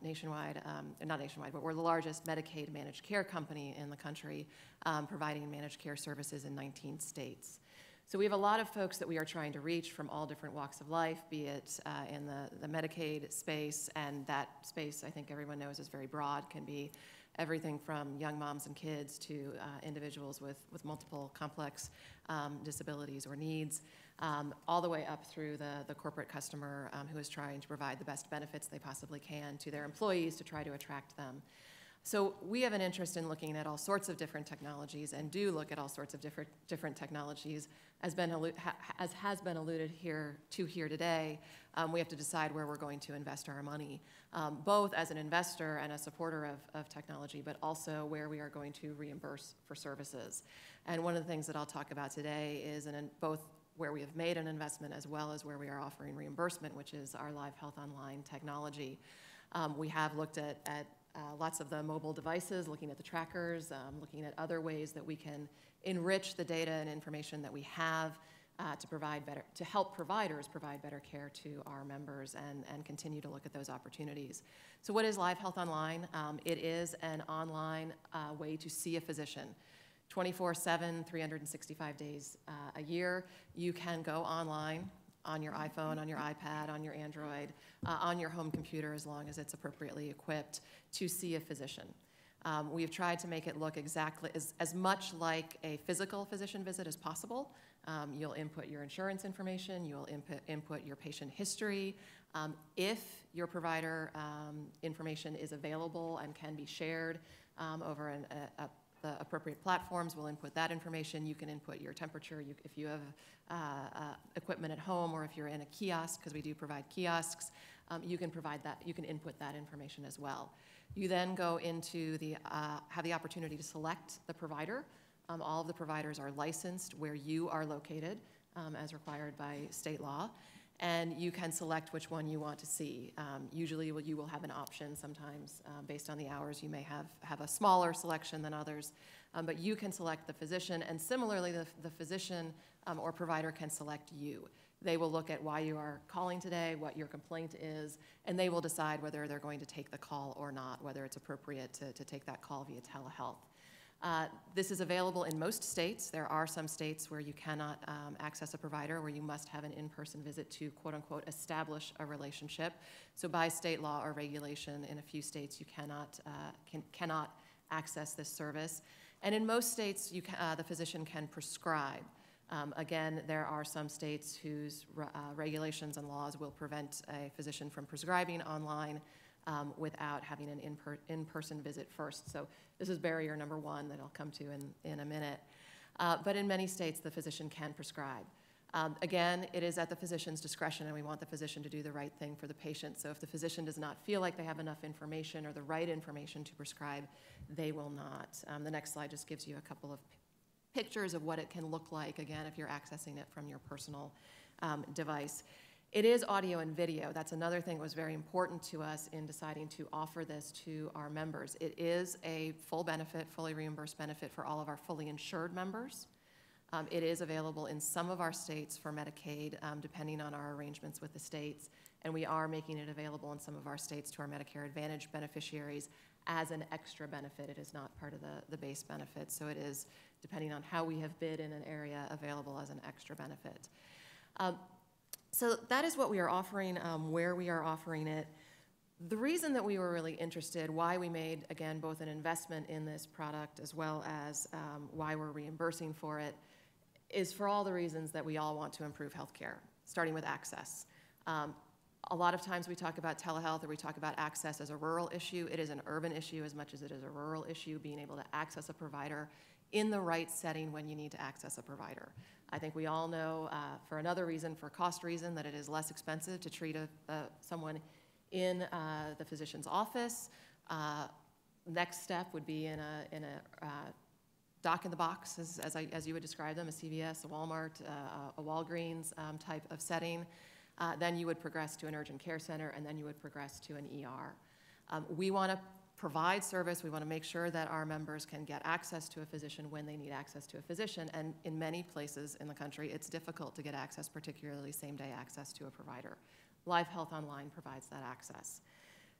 S5: nationwide, not nationwide, but we're the largest Medicaid managed care company in the country, providing managed care services in 19 states. So we have a lot of folks that we are trying to reach from all different walks of life, be it in the Medicaid space, and that space, I think everyone knows, is very broad, can be everything from young moms and kids to individuals with multiple complex disabilities or needs, all the way up through the corporate customer who is trying to provide the best benefits they possibly can to their employees to try to attract them. So we have an interest in looking at all sorts of different technologies and do look at all sorts of different technologies. As has been alluded here today, we have to decide where we're going to invest our money, both as an investor and a supporter of technology, but also where we are going to reimburse for services. And one of the things that I'll talk about today is both where we have made an investment as well as where we are offering reimbursement, which is our Live Health Online technology. We have looked at lots of the mobile devices, looking at the trackers, looking at other ways that we can enrich the data and information that we have to help providers provide better care to our members and continue to look at those opportunities. So what is Live Health Online? It is an online way to see a physician. 24/7, 365 days a year. You can go online on your iPhone, on your iPad, on your Android, on your home computer, as long as it's appropriately equipped, to see a physician. We've tried to make it look exactly as much like a physical physician visit as possible. You'll input your insurance information, you'll input your patient history. If your provider information is available and can be shared over the appropriate platforms, will input that information. You can input your temperature. If you have equipment at home, or if you're in a kiosk, because we do provide kiosks, you can provide that. You can input that information as well. You then go into have the opportunity to select the provider. All of the providers are licensed where you are located, as required by state law. And you can select which one you want to see. Usually you will have an option sometimes based on the hours. You may have a smaller selection than others, but you can select the physician, and similarly the physician or provider can select you. They will look at why you are calling today, what your complaint is, and they will decide whether they're going to take the call or not, whether it's appropriate to take that call via telehealth. This is available in most states. There are some states where you cannot access a provider, where you must have an in-person visit to, quote unquote, establish a relationship. So by state law or regulation, in a few states you cannot access this service. And in most states, the physician can prescribe Again, there are some states whose regulations and laws will prevent a physician from prescribing online without having an in-person visit first. So this is barrier number one that I'll come to in a minute. But in many states, the physician can prescribe. Again, it is at the physician's discretion, and we want the physician to do the right thing for the patient. So if the physician does not feel like they have enough information or the right information to prescribe, they will not. The next slide just gives you a couple of pictures of what it can look like, again, if you're accessing it from your personal device. It is audio and video. That's another thing that was very important to us in deciding to offer this to our members. It is a full benefit, fully reimbursed benefit for all of our fully insured members. It is available in some of our states for Medicaid, depending on our arrangements with the states, and we are making it available in some of our states to our Medicare Advantage beneficiaries as an extra benefit. It is not part of the base benefit, so it is, depending on how we have bid in an area, available as an extra benefit. So that is what we are offering, where we are offering it. The reason that we were really interested, why we made, again, both an investment in this product as well as why we're reimbursing for it, is for all the reasons that we all want to improve healthcare, starting with access. A lot of times we talk about telehealth or we talk about access as a rural issue. It is an urban issue as much as it is a rural issue, being able to access a provider in the right setting when you need to access a provider. I think we all know, for another reason, for cost reason, that it is less expensive to treat someone in the physician's office. Next step would be in a doc in the box, as you would describe them, a CVS, a Walmart, a Walgreens type of setting. Then you would progress to an urgent care center, and then you would progress to an ER. We want to provide service. We want to make sure that our members can get access to a physician when they need access to a physician. And in many places in the country, it's difficult to get access, particularly same-day access to a provider. Live Health Online provides that access.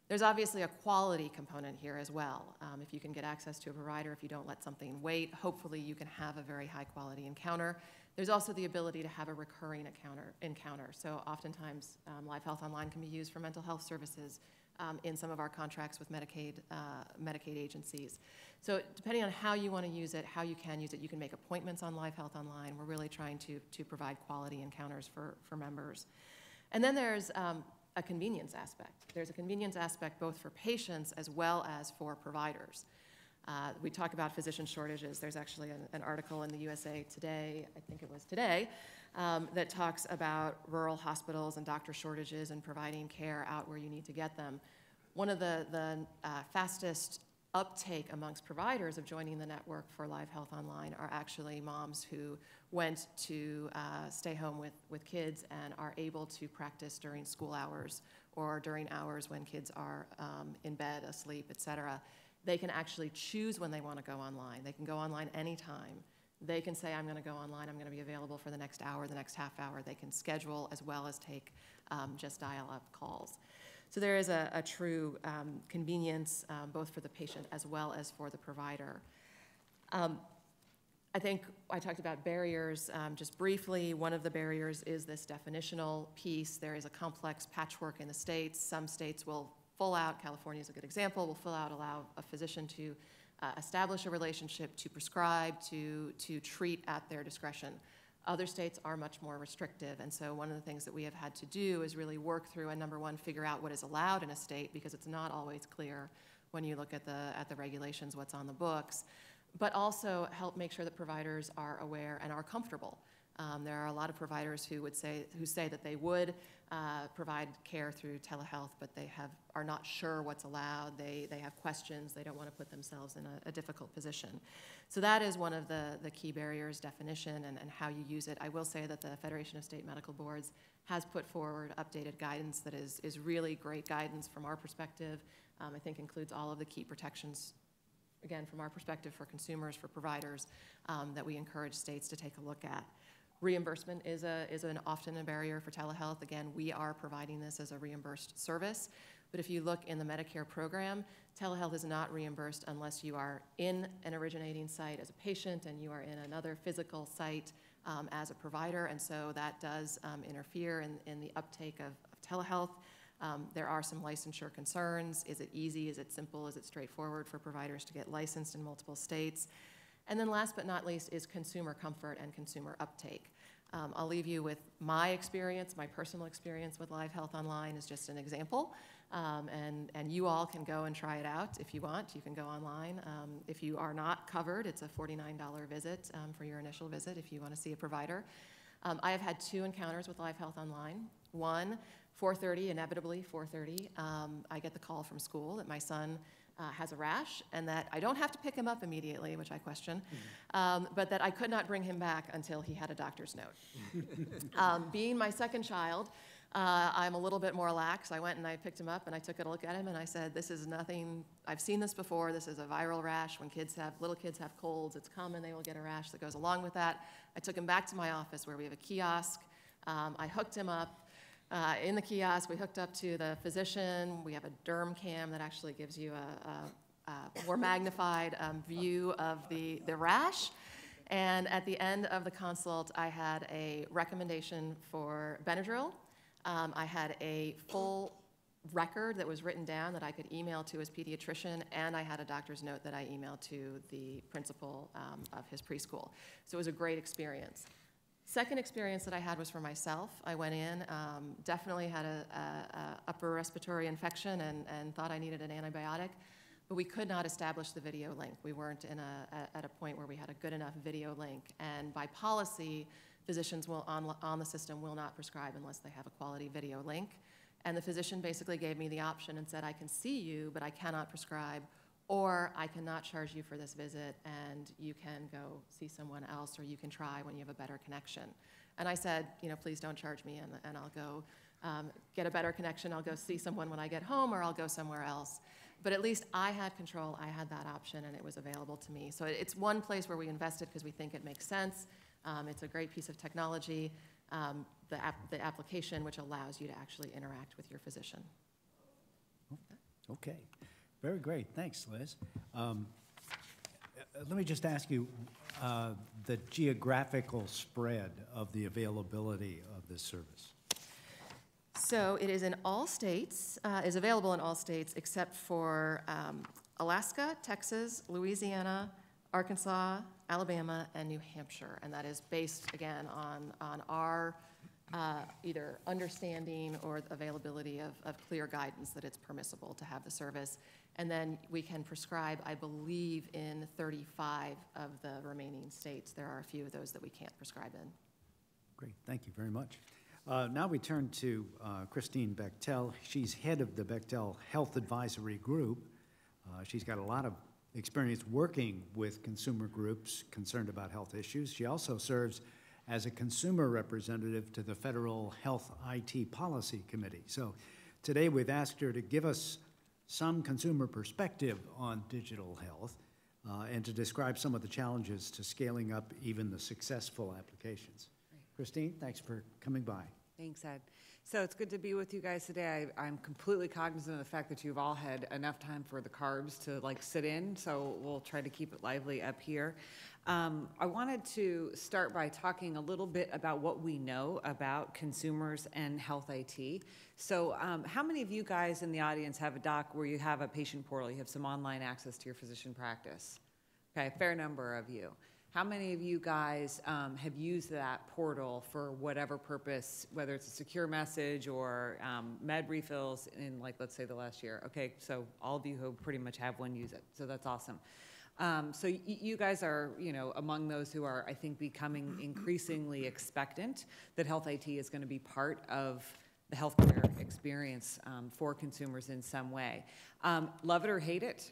S5: There's obviously a quality component here as well. If you can get access to a provider, if you don't let something wait, hopefully you can have a very high-quality encounter. There's also the ability to have a recurring encounter. So oftentimes, Live Health Online can be used for mental health services in some of our contracts with Medicaid agencies. So depending on how you want to use it, how you can use it, you can make appointments on Live Health Online. We're really trying to provide quality encounters for members. And then there's a convenience aspect. There's a convenience aspect both for patients as well as for providers. We talk about physician shortages. There's actually an article in the USA Today, I think it was today, that talks about rural hospitals and doctor shortages and providing care out where you need to get them. One of the fastest uptake amongst providers of joining the network for Live Health Online are actually moms who went to stay home with kids and are able to practice during school hours or during hours when kids are in bed, asleep, et cetera. They can actually choose when they want to go online. They can go online anytime. They can say, I'm going to go online, I'm going to be available for the next hour, the next half hour. They can schedule as well as take just dial-up calls. So there is a true convenience both for the patient as well as for the provider. I think I talked about barriers just briefly. One of the barriers is this definitional piece. There is a complex patchwork in the states. Some states will full out, California is a good example, will full out allow a physician to establish a relationship, to prescribe, to treat at their discretion. Other states are much more restrictive, and so one of the things that we have had to do is really work through and, number one, figure out what is allowed in a state, because it's not always clear when you look at the regulations, what's on the books, but also help make sure that providers are aware and are comfortable. There are a lot of providers who say that they would provide care through telehealth, but they are not sure what's allowed. They have questions. They don't want to put themselves in a difficult position. So that is one of the key barriers, definition and how you use it. I will say that the Federation of State Medical Boards has put forward updated guidance that is really great guidance from our perspective. I think includes all of the key protections, again, from our perspective for consumers, for providers, that we encourage states to take a look at. Reimbursement is often a barrier for telehealth. Again, we are providing this as a reimbursed service, but if you look in the Medicare program, telehealth is not reimbursed unless you are in an originating site as a patient and you are in another physical site as a provider, and so that does interfere in the uptake of telehealth. There are some licensure concerns. Is it easy? Is it simple? Is it straightforward for providers to get licensed in multiple states? And then last but not least is consumer comfort and consumer uptake. I'll leave you with my experience, my personal experience with Live Health Online is just an example. And you all can go and try it out if you want. You can go online. If you are not covered, it's a $49 visit for your initial visit if you want to see a provider. I have had 2 encounters with Live Health Online. One, 4:30, inevitably 4:30, I get the call from school that my son has a rash and that I don't have to pick him up immediately, which I question, but that I could not bring him back until he had a doctor's note. Being my second child, I'm a little bit more lax. I went and I picked him up and I took a look at him and I said, this is nothing, I've seen this before, this is a viral rash. When little kids have colds, it's common, they will get a rash that goes along with that. I took him back to my office where we have a kiosk. I hooked him up. In the kiosk, we hooked up to the physician. We have a derm cam that actually gives you a more magnified view of the rash. And at the end of the consult, I had a recommendation for Benadryl. I had a full record that was written down that I could email to his pediatrician, and I had a doctor's note that I emailed to the principal of his preschool. So it was a great experience. Second experience that I had was for myself. I went in, definitely had a upper respiratory infection and thought I needed an antibiotic, but we could not establish the video link. We weren't at a point where we had a good enough video link, and by policy, physicians on the system will not prescribe unless they have a quality video link. And the physician basically gave me the option and said, I can see you, but I cannot prescribe, or I cannot charge you for this visit and you can go see someone else, or you can try when you have a better connection. And I said, please don't charge me and I'll go get a better connection. I'll go see someone when I get home, or I'll go somewhere else. But at least I had control, I had that option, and it was available to me. So it's one place where we invested because we think it makes sense. It's a great piece of technology, the application which allows you to actually interact with your physician.
S1: Okay, very great. Thanks, Liz. Let me just ask you the geographical spread of the availability of this service.
S5: So it is in all states, is available in all states except for Alaska, Texas, Louisiana, Arkansas, Alabama, and New Hampshire. And that is based, again, on our either understanding or availability of clear guidance that it's permissible to have the service. And then we can prescribe, I believe, in 35 of the remaining states. There are a few of those that we can't prescribe in.
S1: Great, thank you very much. Now we turn to Christine Bechtel. She's head of the Bechtel Health Advisory Group. She's got a lot of experience working with consumer groups concerned about health issues. She also serves as a consumer representative to the Federal Health IT Policy Committee. So today we've asked her to give us some consumer perspective on digital health and to describe some of the challenges to scaling up even the successful applications. Right. Christine, thanks for coming by.
S6: Thanks, Ed. So it's good to be with you guys today. I'm completely cognizant of the fact that you've all had enough time for the carbs to sit in, so we'll try to keep it lively up here. I wanted to start by talking a little bit about what we know about consumers and health IT. So how many of you guys in the audience have a doc where you have a patient portal, you have some online access to your physician practice? Okay, a fair number of you. How many of you guys have used that portal for whatever purpose, whether it's a secure message or med refills in, let's say the last year? Okay, so all of you who pretty much have one use it, so that's awesome. So you guys are, among those who are, I think, becoming increasingly expectant that health IT is going to be part of the healthcare experience for consumers in some way. Love it or hate it,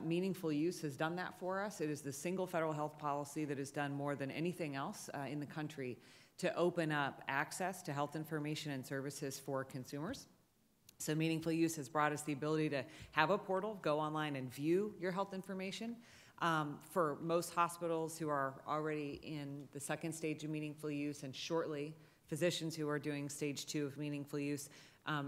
S6: Meaningful Use has done that for us. It is the single federal health policy that has done more than anything else in the country to open up access to health information and services for consumers. So Meaningful Use has brought us the ability to have a portal, go online and view your health information. For most hospitals who are already in the second stage of Meaningful Use, and shortly physicians who are doing stage 2 of Meaningful Use,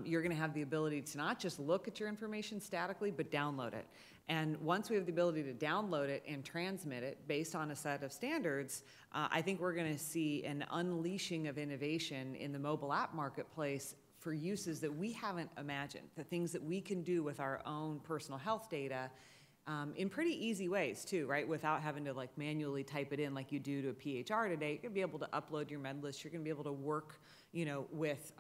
S6: you're going to have the ability to not just look at your information statically, but download it. And once we have the ability to download it and transmit it based on a set of standards, I think we're going to see an unleashing of innovation in the mobile app marketplace for uses that we haven't imagined, the things that we can do with our own personal health data in pretty easy ways too, right? Without having to like manually type it in like you do to a PHR today. You're gonna be able to upload your med list. You're gonna be able to work, you know, with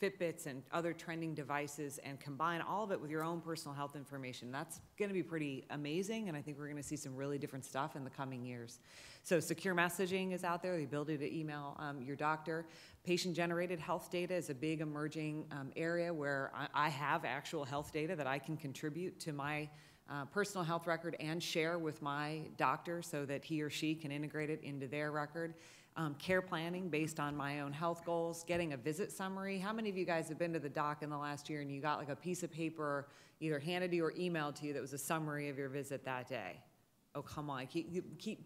S6: Fitbits and other trending devices and combine all of it with your own personal health information. That's gonna be pretty amazing, and I think we're gonna see some really different stuff in the coming years. So secure messaging is out there, the ability to email your doctor. Patient-generated health data is a big emerging area where I have actual health data that I can contribute to my personal health record and share with my doctor so that he or she can integrate it into their record. Care planning based on my own health goals, getting a visit summary. How many of you guys have been to the doc in the last year and you got like a piece of paper either handed to you or emailed to you that was a summary of your visit that day? Oh, come on,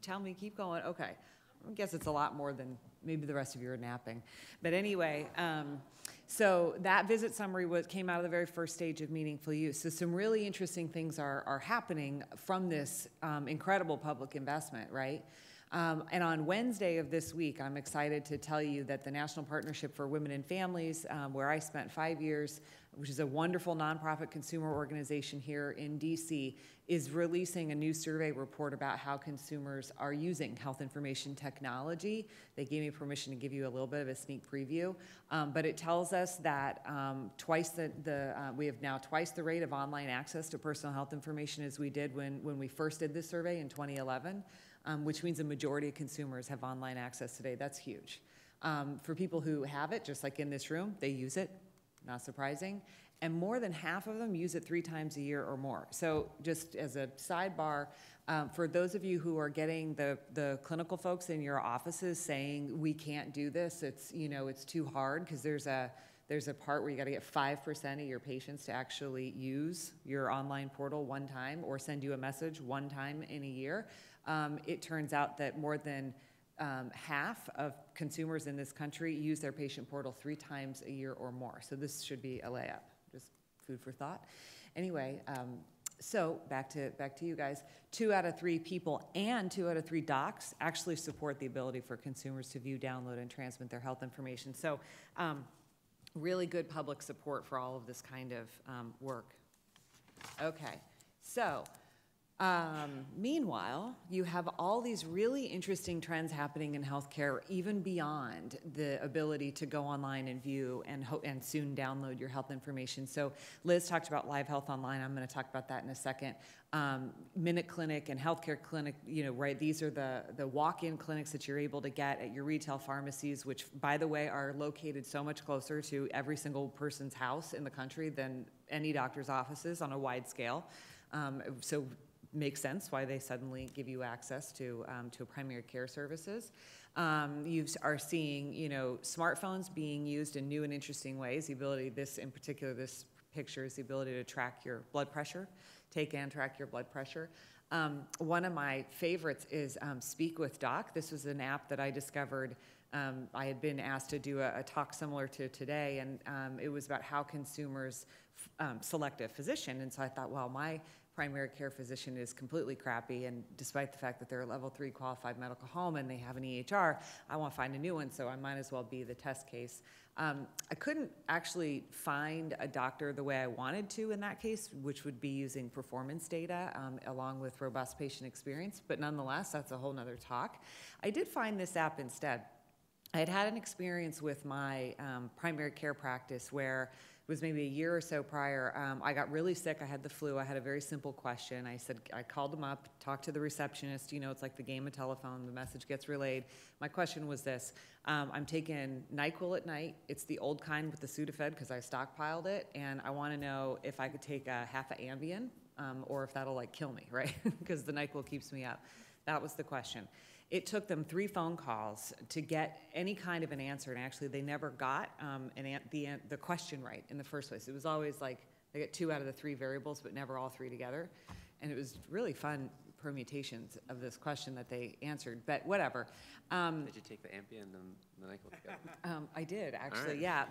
S6: tell me, keep going. Okay, I guess it's a lot more than maybe the rest of you are napping. But anyway, so that visit summary came out of the very first stage of meaningful use. So some really interesting things are happening from this incredible public investment, right? And on Wednesday of this week, I'm excited to tell you that the National Partnership for Women and Families, where I spent 5 years, which is a wonderful nonprofit consumer organization here in DC, is releasing a new survey report about how consumers are using health information technology. They gave me permission to give you a little bit of a sneak preview, but it tells us that we have now twice the rate of online access to personal health information as we did when we first did this survey in 2011. Which means a majority of consumers have online access today. That's huge. For people who have it, just like in this room, they use it, not surprising. And more than half of them use it 3 times a year or more. So just as a sidebar, for those of you who are getting the clinical folks in your offices saying, we can't do this, it's too hard, because there's a part where you got to get 5% of your patients to actually use your online portal one time or send you a message one time in a year. It turns out that more than half of consumers in this country use their patient portal 3 times a year or more. So this should be a layup, just food for thought. Anyway, so back to you guys. 2 out of 3 people and 2 out of 3 docs actually support the ability for consumers to view, download, and transmit their health information. So really good public support for all of this kind of work. Okay, so meanwhile, you have all these really interesting trends happening in healthcare, even beyond the ability to go online and view and soon download your health information. So Liz talked about live health online. I'm going to talk about that in a second. Minute Clinic and Healthcare Clinic, right? These are the walk-in clinics that you're able to get at your retail pharmacies, which, by the way, are located so much closer to every single person's house in the country than any doctor's offices on a wide scale. So makes sense why they suddenly give you access to primary care services. You are seeing, smartphones being used in new and interesting ways. The ability, this picture is the ability to track your blood pressure, take and track your blood pressure. One of my favorites is Speak with Doc. This was an app that I discovered. I had been asked to do a talk similar to today, and it was about how consumers select a physician. And so I thought, well, my primary care physician is completely crappy, and despite the fact that they're a level 3 qualified medical home and they have an EHR, I want to find a new one, so I might as well be the test case. I couldn't actually find a doctor the way I wanted to in that case, which would be using performance data along with robust patient experience, but nonetheless, that's a whole nother talk. I did find this app instead. I had an experience with my primary care practice where it was maybe a year or so prior. I got really sick. I had the flu. I had a very simple question. I called them up, talked to the receptionist. It's like the game of telephone. The message gets relayed. My question was this. I'm taking NyQuil at night. It's the old kind with the Sudafed because I stockpiled it. And I want to know if I could take a half of Ambien or if that'll kill me, right? Because the NyQuil keeps me up. That was the question. It took them 3 phone calls to get any kind of an answer, and actually they never got the question right in the first place. It was always like they get 2 out of the 3 variables, but never all 3 together. And it was really fun permutations of this question that they answered, but whatever.
S4: Did you take the Ambien and the NyQuil together?
S6: I did, actually,
S4: right.
S6: yeah,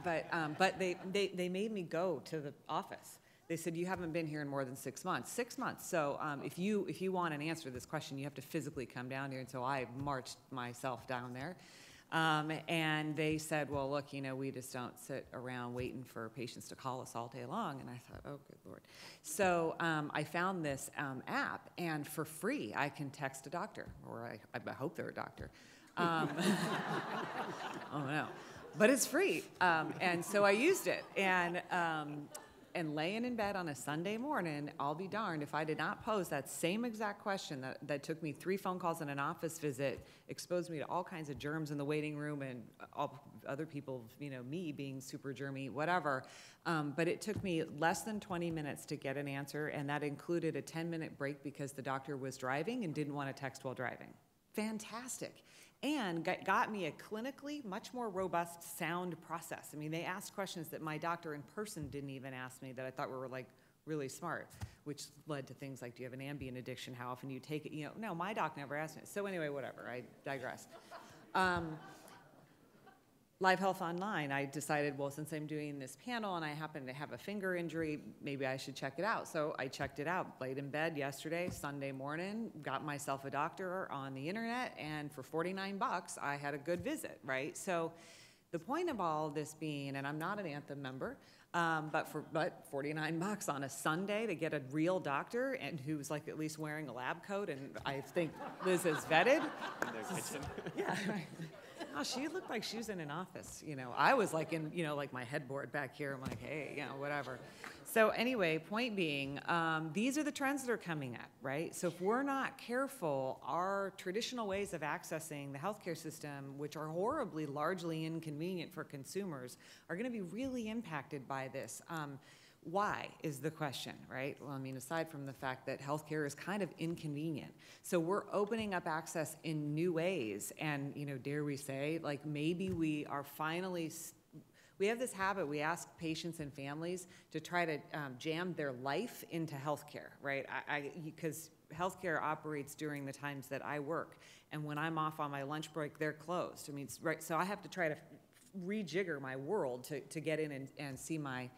S6: but they made me go to the office. They said, you haven't been here in more than 6 months. 6 months. So if you want an answer to this question, you have to physically come down here. And so I marched myself down there. And they said, well, look, we just don't sit around waiting for patients to call us all day long. And I thought, oh, good Lord. So I found this app, and for free, I can text a doctor, or I hope they're a doctor. Oh, no. But it's free. And so I used it. And laying in bed on a Sunday morning, I'll be darned if I did not pose that same exact question that took me 3 phone calls and an office visit, exposed me to all kinds of germs in the waiting room and all other people, me being super germy, whatever. But it took me less than 20 minutes to get an answer, and that included a 10-minute break because the doctor was driving and didn't want to text while driving. Fantastic. And got me a clinically much more robust sound process. I mean, they asked questions that my doctor in person didn't even ask me that I thought were like really smart, which led to things like, do you have an Ambien addiction? How often do you take it? No, my doc never asked me. So anyway, whatever, I digress. Live Health Online, I decided, well, since I'm doing this panel and I happen to have a finger injury, maybe I should check it out. So I checked it out, laid in bed yesterday, Sunday morning, got myself a doctor on the internet, and for $49, I had a good visit, right? So the point of all this being, and I'm not an Anthem member, but $49 on a Sunday to get a real doctor and who's like at least wearing a lab coat, and I think Liz is vetted.
S4: In their kitchen.
S6: Yeah, right. Oh, she looked like she was in an office, I was like in, like my headboard back here. I'm like, hey, whatever. So anyway, point being, these are the trends that are coming up, right? So if we're not careful, our traditional ways of accessing the healthcare system, which are horribly largely inconvenient for consumers, are going to be really impacted by this. Why is the question, right? Well, I mean, aside from the fact that healthcare is kind of inconvenient. So we're opening up access in new ways. And, dare we say, like maybe we are finally, we have this habit, we ask patients and families to try to jam their life into healthcare, right? Because healthcare operates during the times that I work. And when I'm off on my lunch break, they're closed. I mean, right, so I have to try to rejigger my world to get in and see my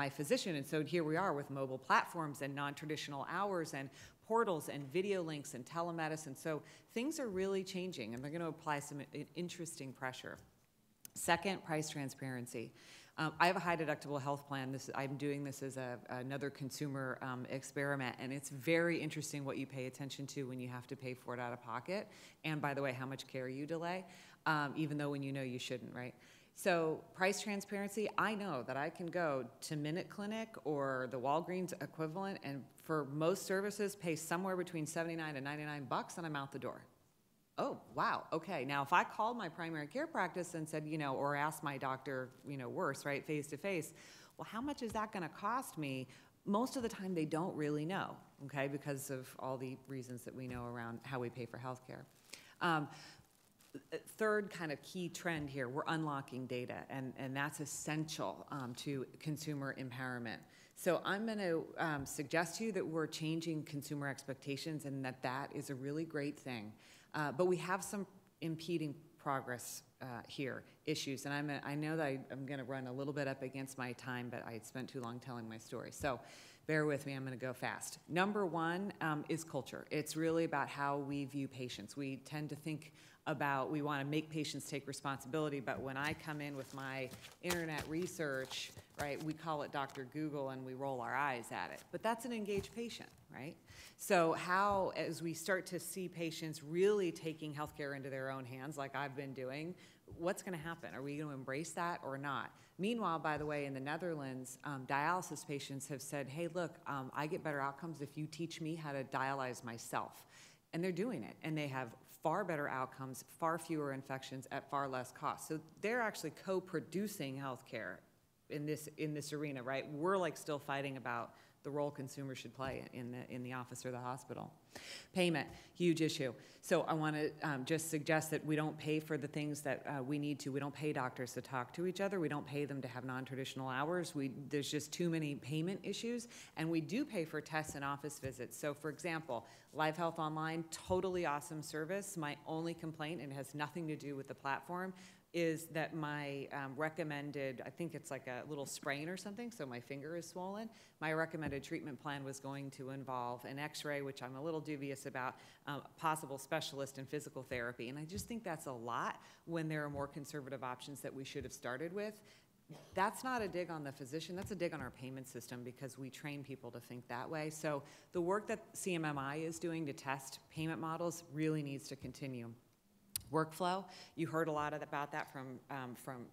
S6: physician. And so here we are with mobile platforms and non-traditional hours and portals and video links and telemedicine. So things are really changing, and they're going to apply some interesting pressure. Second, price transparency. I have a high deductible health plan. I'm doing this as another consumer experiment, and it's very interesting what you pay attention to when you have to pay for it out of pocket. And by the way, how much care you delay, even though when you shouldn't, right? So price transparency, I know that I can go to Minute Clinic or the Walgreens equivalent and for most services pay somewhere between $79 and $99 and I'm out the door. Oh, wow, okay. Now if I called my primary care practice and said, or asked my doctor, worse, right, face to face, well, how much is that gonna cost me? Most of the time they don't really know, okay, because of all the reasons that we know around how we pay for healthcare. Third kind of key trend here, we're unlocking data, and that's essential to consumer empowerment. So I'm going to suggest to you that we're changing consumer expectations and that is a really great thing. But we have some impeding progress here, issues, and I know that I'm going to run a little bit up against my time, but I spent too long telling my story. So bear with me, I'm going to go fast. Number one is culture. It's really about how we view patients. We tend to think about we want to make patients take responsibility, but when I come in with my internet research, right, we call it Dr. Google and we roll our eyes at it. But that's an engaged patient, right? So how, as we start to see patients really taking healthcare into their own hands, like I've been doing, what's going to happen? Are we going to embrace that or not? Meanwhile, by the way, in the Netherlands, dialysis patients have said, hey, look, I get better outcomes if you teach me how to dialyze myself. And they're doing it, and they have far better outcomes, far fewer infections at far less cost. So they're actually co-producing healthcare in this arena, right? We're like still fighting about the role consumers should play in the office or the hospital. Payment, huge issue. So I want to just suggest that we don't pay for the things that we need to. We don't pay doctors to talk to each other. We don't pay them to have non-traditional hours. There's just too many payment issues. And we do pay for tests and office visits. So for example, Live Health Online, totally awesome service. My only complaint, and it has nothing to do with the platform, is that my recommended, I think it's like a little sprain or something, so my finger is swollen. My recommended treatment plan was going to involve an x-ray, which I'm a little dubious about, a possible specialist in physical therapy. And I just think that's a lot when there are more conservative options that we should have started with. That's not a dig on the physician, that's a dig on our payment system, because we train people to think that way. So the work that CMMI is doing to test payment models really needs to continue. Workflow, you heard a lot about that from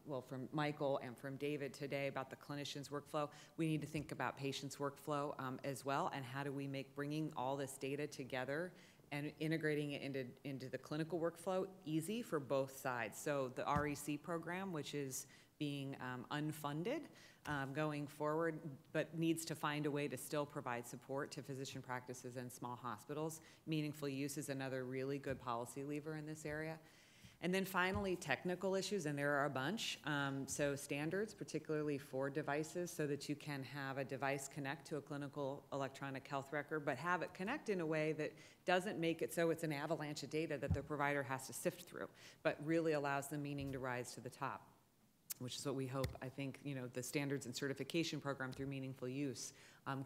S6: Michael and from David today about the clinician's workflow. We need to think about patients' workflow as well, and how do we make bringing all this data together and integrating it into the clinical workflow easy for both sides. So the REC program, which is being unfunded going forward, but needs to find a way to still provide support to physician practices and small hospitals. Meaningful use is another really good policy lever in this area. And then finally, technical issues, and there are a bunch. So standards, particularly for devices, so that you can have a device connect to a clinical electronic health record, but have it connect in a way that doesn't make it so it's an avalanche of data that the provider has to sift through, but really allows the meaning to rise to the top, which is what we hope, I think, the standards and certification program through meaningful use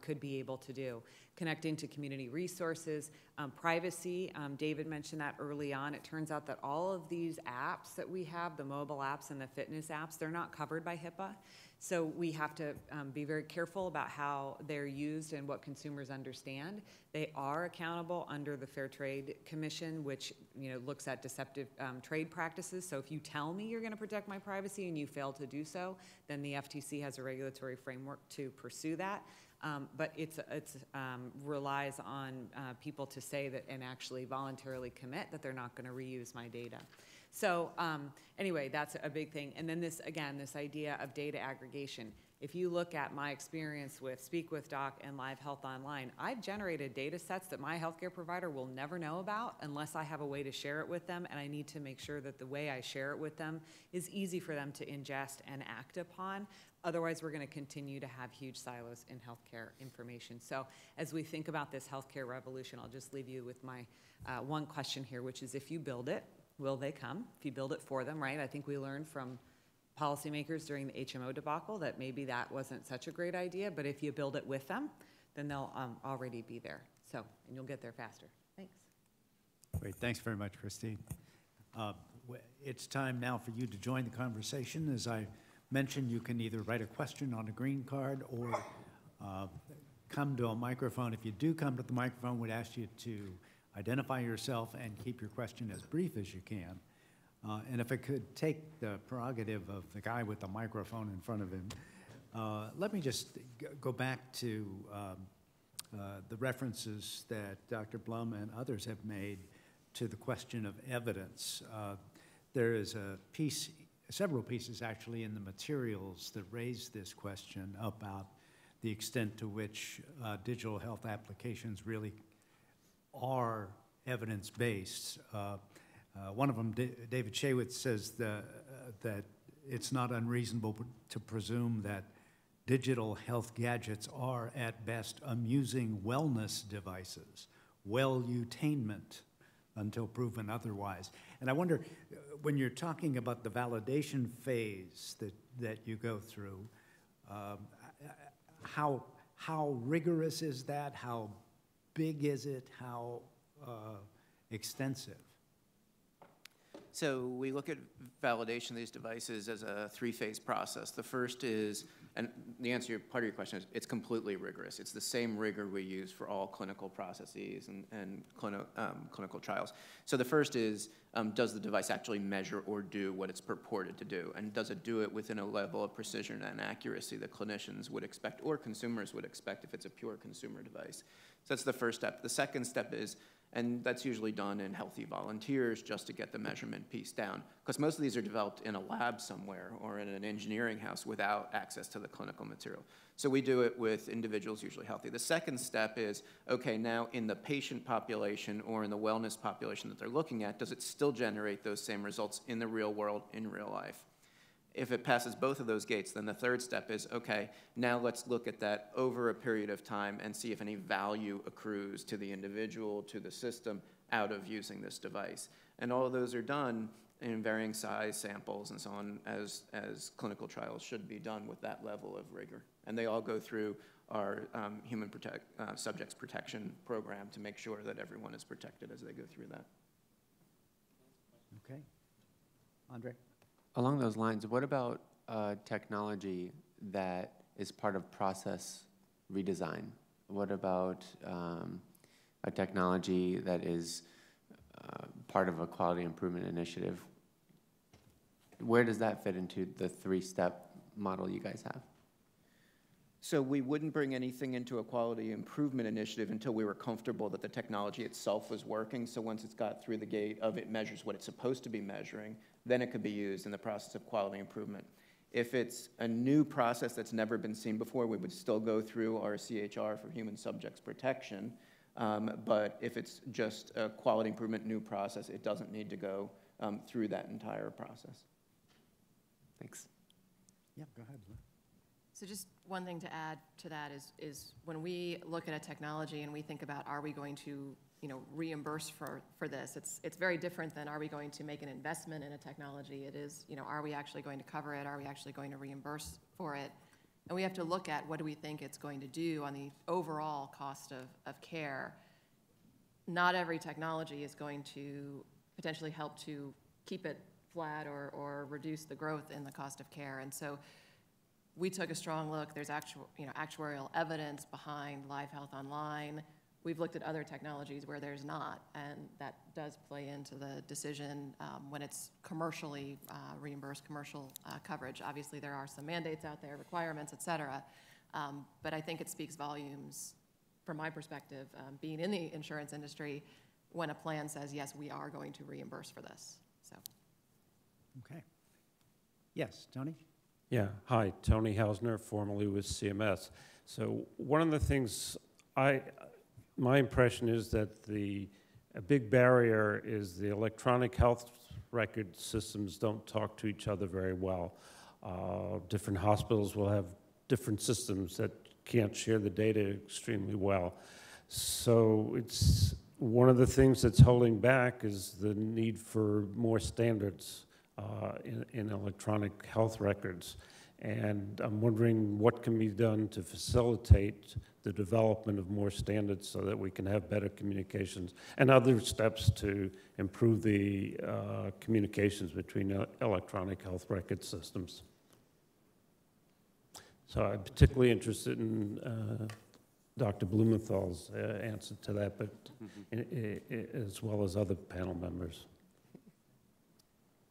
S6: could be able to do. Connecting to community resources, privacy, David mentioned that early on. It turns out that all of these apps that we have, the mobile apps and the fitness apps, they're not covered by HIPAA. So we have to be very careful about how they're used and what consumers understand. They are accountable under the Fair Trade Commission, which looks at deceptive trade practices. So if you tell me you're going to protect my privacy and you fail to do so, then the FTC has a regulatory framework to pursue that. But it relies on people to say that and actually voluntarily commit that they're not going to reuse my data. So anyway, that's a big thing. And then this idea of data aggregation. If you look at my experience with Speak with Doc and Live Health Online, I've generated data sets that my healthcare provider will never know about unless I have a way to share it with them, and I need to make sure that the way I share it with them is easy for them to ingest and act upon. Otherwise, we're going to continue to have huge silos in healthcare information. So as we think about this healthcare revolution, I'll just leave you with my one question here, which is if you build it, will they come? If you build it for them, right? I think we learned from policymakers during the HMO debacle that maybe that wasn't such a great idea, but if you build it with them, then they'll already be there. So, and you'll get there faster. Thanks.
S1: Great, thanks very much, Christine. It's time now for you to join the conversation. As I mentioned, you can either write a question on a green card or come to a microphone. If you do come to the microphone, we'd ask you to identify yourself and keep your question as brief as you can. And if I could take the prerogative of the guy with the microphone in front of him, let me just go back to the references that Dr. Blum and others have made to the question of evidence. There is several pieces actually in the materials that raise this question about the extent to which digital health applications really are evidence-based. One of them, David Shaywitz, says that it's not unreasonable to presume that digital health gadgets are, at best, amusing wellness devices, well-utainment until proven otherwise. And I wonder, when you're talking about the validation phase that you go through, how rigorous is that? How big is it? How extensive?
S3: So we look at validation of these devices as a three-phase process. The first is, and the answer to part of your question is, it's completely rigorous. It's the same rigor we use for all clinical processes and clinical trials. So the first is, does the device actually measure or do what it's purported to do? And does it do it within a level of precision and accuracy that clinicians would expect or consumers would expect if it's a pure consumer device? So that's the first step. The second step is, and that's usually done in healthy volunteers just to get the measurement piece down, because most of these are developed in a lab somewhere or in an engineering house without access to the clinical material. So we do it with individuals usually healthy. The second step is, okay, now in the patient population or in the wellness population that they're looking at, does it still generate those same results in the real world, in real life? If it passes both of those gates, then the third step is, okay, now let's look at that over a period of time and see if any value accrues to the individual, to the system, out of using this device. And all of those are done in varying size samples and so on, as clinical trials should be done with that level of rigor. And they all go through our subjects protection program to make sure that everyone is protected as they go through that.
S1: Okay. Andre?
S4: Along those lines, what about technology that is part of process redesign? What about a technology that is part of a quality improvement initiative? Where does that fit into the three-step model you guys have?
S3: So we wouldn't bring anything into a quality improvement initiative until we were comfortable that the technology itself was working. So once it's got through the gate of it measures what it's supposed to be measuring, then it could be used in the process of quality improvement. If it's a new process that's never been seen before, we would still go through our CHR for human subjects protection. But if it's just a quality improvement new process, it doesn't need to go through that entire process.
S4: Thanks.
S1: Yeah, go ahead, Blum.
S5: So just one thing to add to that is when we look at a technology and we think about, are we going to, reimburse for this? It's very different than, are we going to make an investment in a technology? It is, are we actually going to cover it? Are we actually going to reimburse for it? And we have to look at what do we think it's going to do on the overall cost of care. Not every technology is going to potentially help to keep it flat or reduce the growth in the cost of care. And so we took a strong look. There's actuarial evidence behind Live Health Online. We've looked at other technologies where there's not, and that does play into the decision when it's commercially reimbursed, commercial coverage. Obviously, there are some mandates out there, requirements, et cetera, but I think it speaks volumes from my perspective, being in the insurance industry, when a plan says, yes, we are going to reimburse for this. So.
S1: Okay. Yes, Tony?
S7: Yeah, hi, Tony Hausner, formerly with CMS. So one of the things my impression is that a big barrier is the electronic health record systems don't talk to each other very well. Different hospitals will have different systems that can't share the data extremely well. So it's one of the things that's holding back is the need for more standards in electronic health records. And I'm wondering what can be done to facilitate the development of more standards so that we can have better communications and other steps to improve the communications between electronic health record systems. So I'm particularly interested in Dr. Blumenthal's answer to that, but as well as other panel members.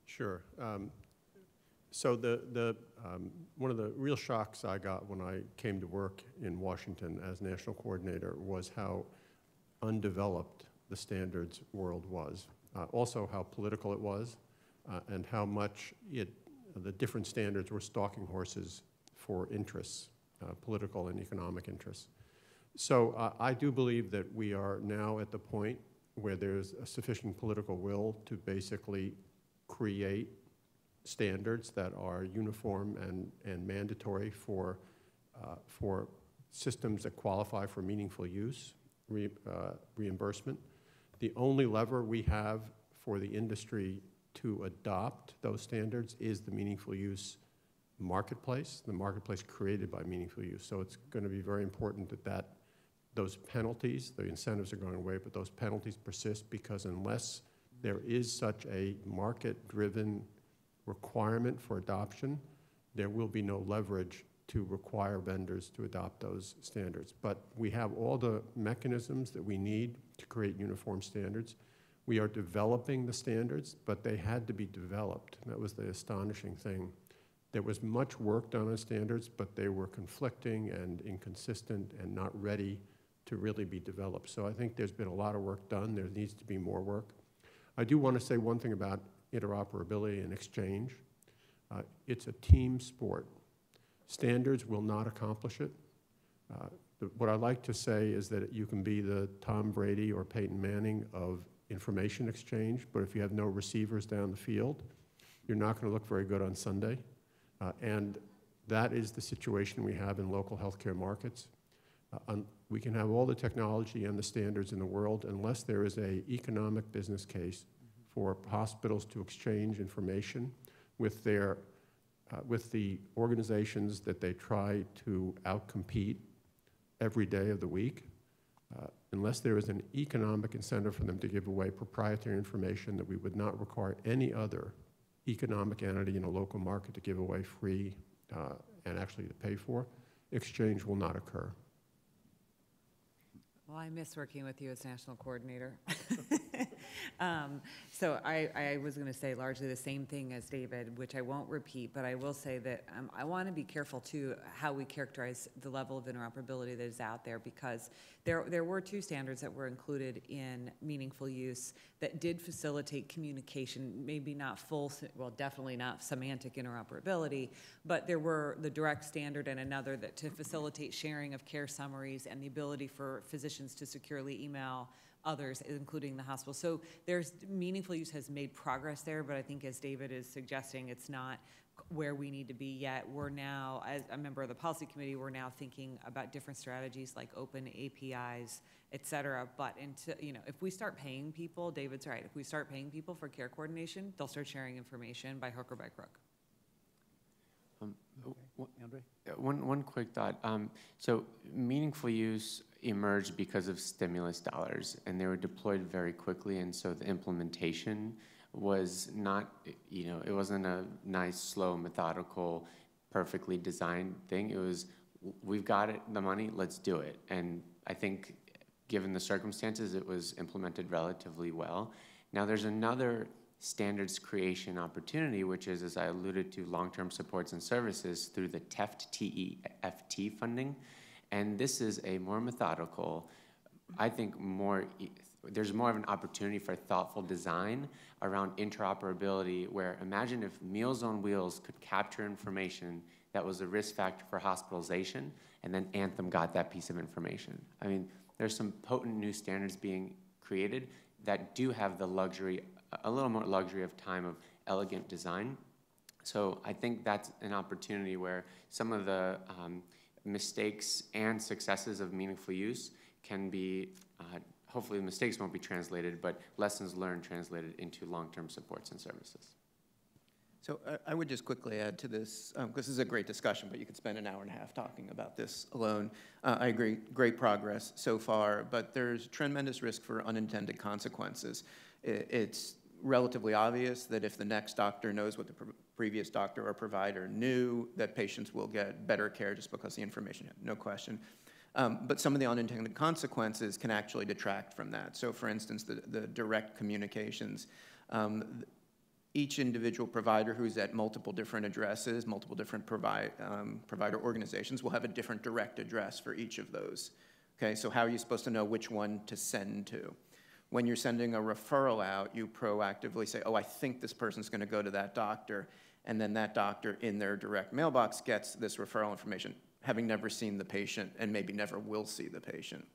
S2: Sure. So one of the real shocks I got when I came to work in Washington as national coordinator was how undeveloped the standards world was. Also how political it was, and how much the different standards were stalking horses for interests, political and economic interests. So I do believe that we are now at the point where there's a sufficient political will to basically create standards that are uniform and mandatory for systems that qualify for meaningful use, reimbursement. The only lever we have for the industry to adopt those standards is the meaningful use marketplace, the marketplace created by meaningful use. So it's going to be very important that those penalties, the incentives are going away, but those penalties persist, because unless there is such a market-driven requirement for adoption, there will be no leverage to require vendors to adopt those standards. But we have all the mechanisms that we need to create uniform standards. We are developing the standards, but they had to be developed. That was the astonishing thing. There was much work done on standards, but they were conflicting and inconsistent and not ready to really be developed. So I think there's been a lot of work done. There needs to be more work. I do want to say one thing about interoperability and exchange. It's a team sport. Standards will not accomplish it. What I like to say is that you can be the Tom Brady or Peyton Manning of information exchange, but if you have no receivers down the field, you're not going to look very good on Sunday. And that is the situation we have in local healthcare markets. We can have all the technology and the standards in the world, unless there is an economic business case for hospitals to exchange information with with the organizations that they try to outcompete every day of the week, unless there is an economic incentive for them to give away proprietary information that we would not require any other economic entity in a local market to give away free and actually to pay for, exchange will not occur.
S6: Well, I miss working with you as national coordinator. So I was going to say largely the same thing as David, which I won't repeat, but I will say that I want to be careful too how we characterize the level of interoperability that is out there, because there were 2 standards that were included in meaningful use that did facilitate communication, maybe not full, well, definitely not semantic interoperability, but there were the direct standard and another that to facilitate sharing of care summaries and the ability for physicians to securely email others, including the hospital. So there's meaningful use has made progress there, but I think as David is suggesting, it's not where we need to be yet. We're now, as a member of the policy committee, we're now thinking about different strategies like open APIs, et cetera. But if we start paying people, David's right, if we start paying people for care coordination, they'll start sharing information by hook or by crook.
S1: Andre?
S4: One quick thought. So meaningful use emerged because of stimulus dollars, and they were deployed very quickly, and so the implementation was not, it wasn't a nice, slow, methodical, perfectly designed thing. It was, we've got it, the money, let's do it. And I think given the circumstances, it was implemented relatively well. Now there's another standards creation opportunity, which is, as I alluded to, long-term supports and services through the TEFT funding. And this is a more methodical, I think there's more of an opportunity for thoughtful design around interoperability, where imagine if Meals on Wheels could capture information that was a risk factor for hospitalization, and then Anthem got that piece of information. I mean, there's some potent new standards being created that do have the luxury, a little more luxury of time of elegant design. So I think that's an opportunity where some of the mistakes and successes of meaningful use can be, hopefully the mistakes won't be translated, but lessons learned translated into long-term supports and services.
S3: So I would just quickly add to this, because this is a great discussion, but you could spend an hour and a half talking about this alone. I agree, great progress so far, but there's tremendous risk for unintended consequences. It's relatively obvious that if the next doctor knows what the previous doctor or provider knew, that patients will get better care just because the information, no question. But some of the unintended consequences can actually detract from that. So for instance, the direct communications, each individual provider who's at multiple different addresses, multiple different provider organizations will have a different direct address for each of those. Okay, so how are you supposed to know which one to send to? When you're sending a referral out, you proactively say, oh, I think this person's going to go to that doctor, and then that doctor in their direct mailbox gets this referral information, having never seen the patient and maybe never will see the patient.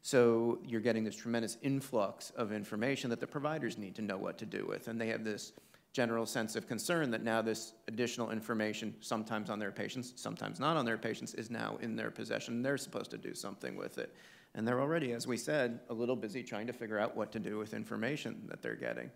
S3: So you're getting this tremendous influx of information that the providers need to know what to do with, and they have this general sense of concern that now this additional information, sometimes on their patients, sometimes not on their patients, is now in their possession. They're supposed to do something with it. And they're already, as we said, a little busy trying to figure out what to do with information that they're getting.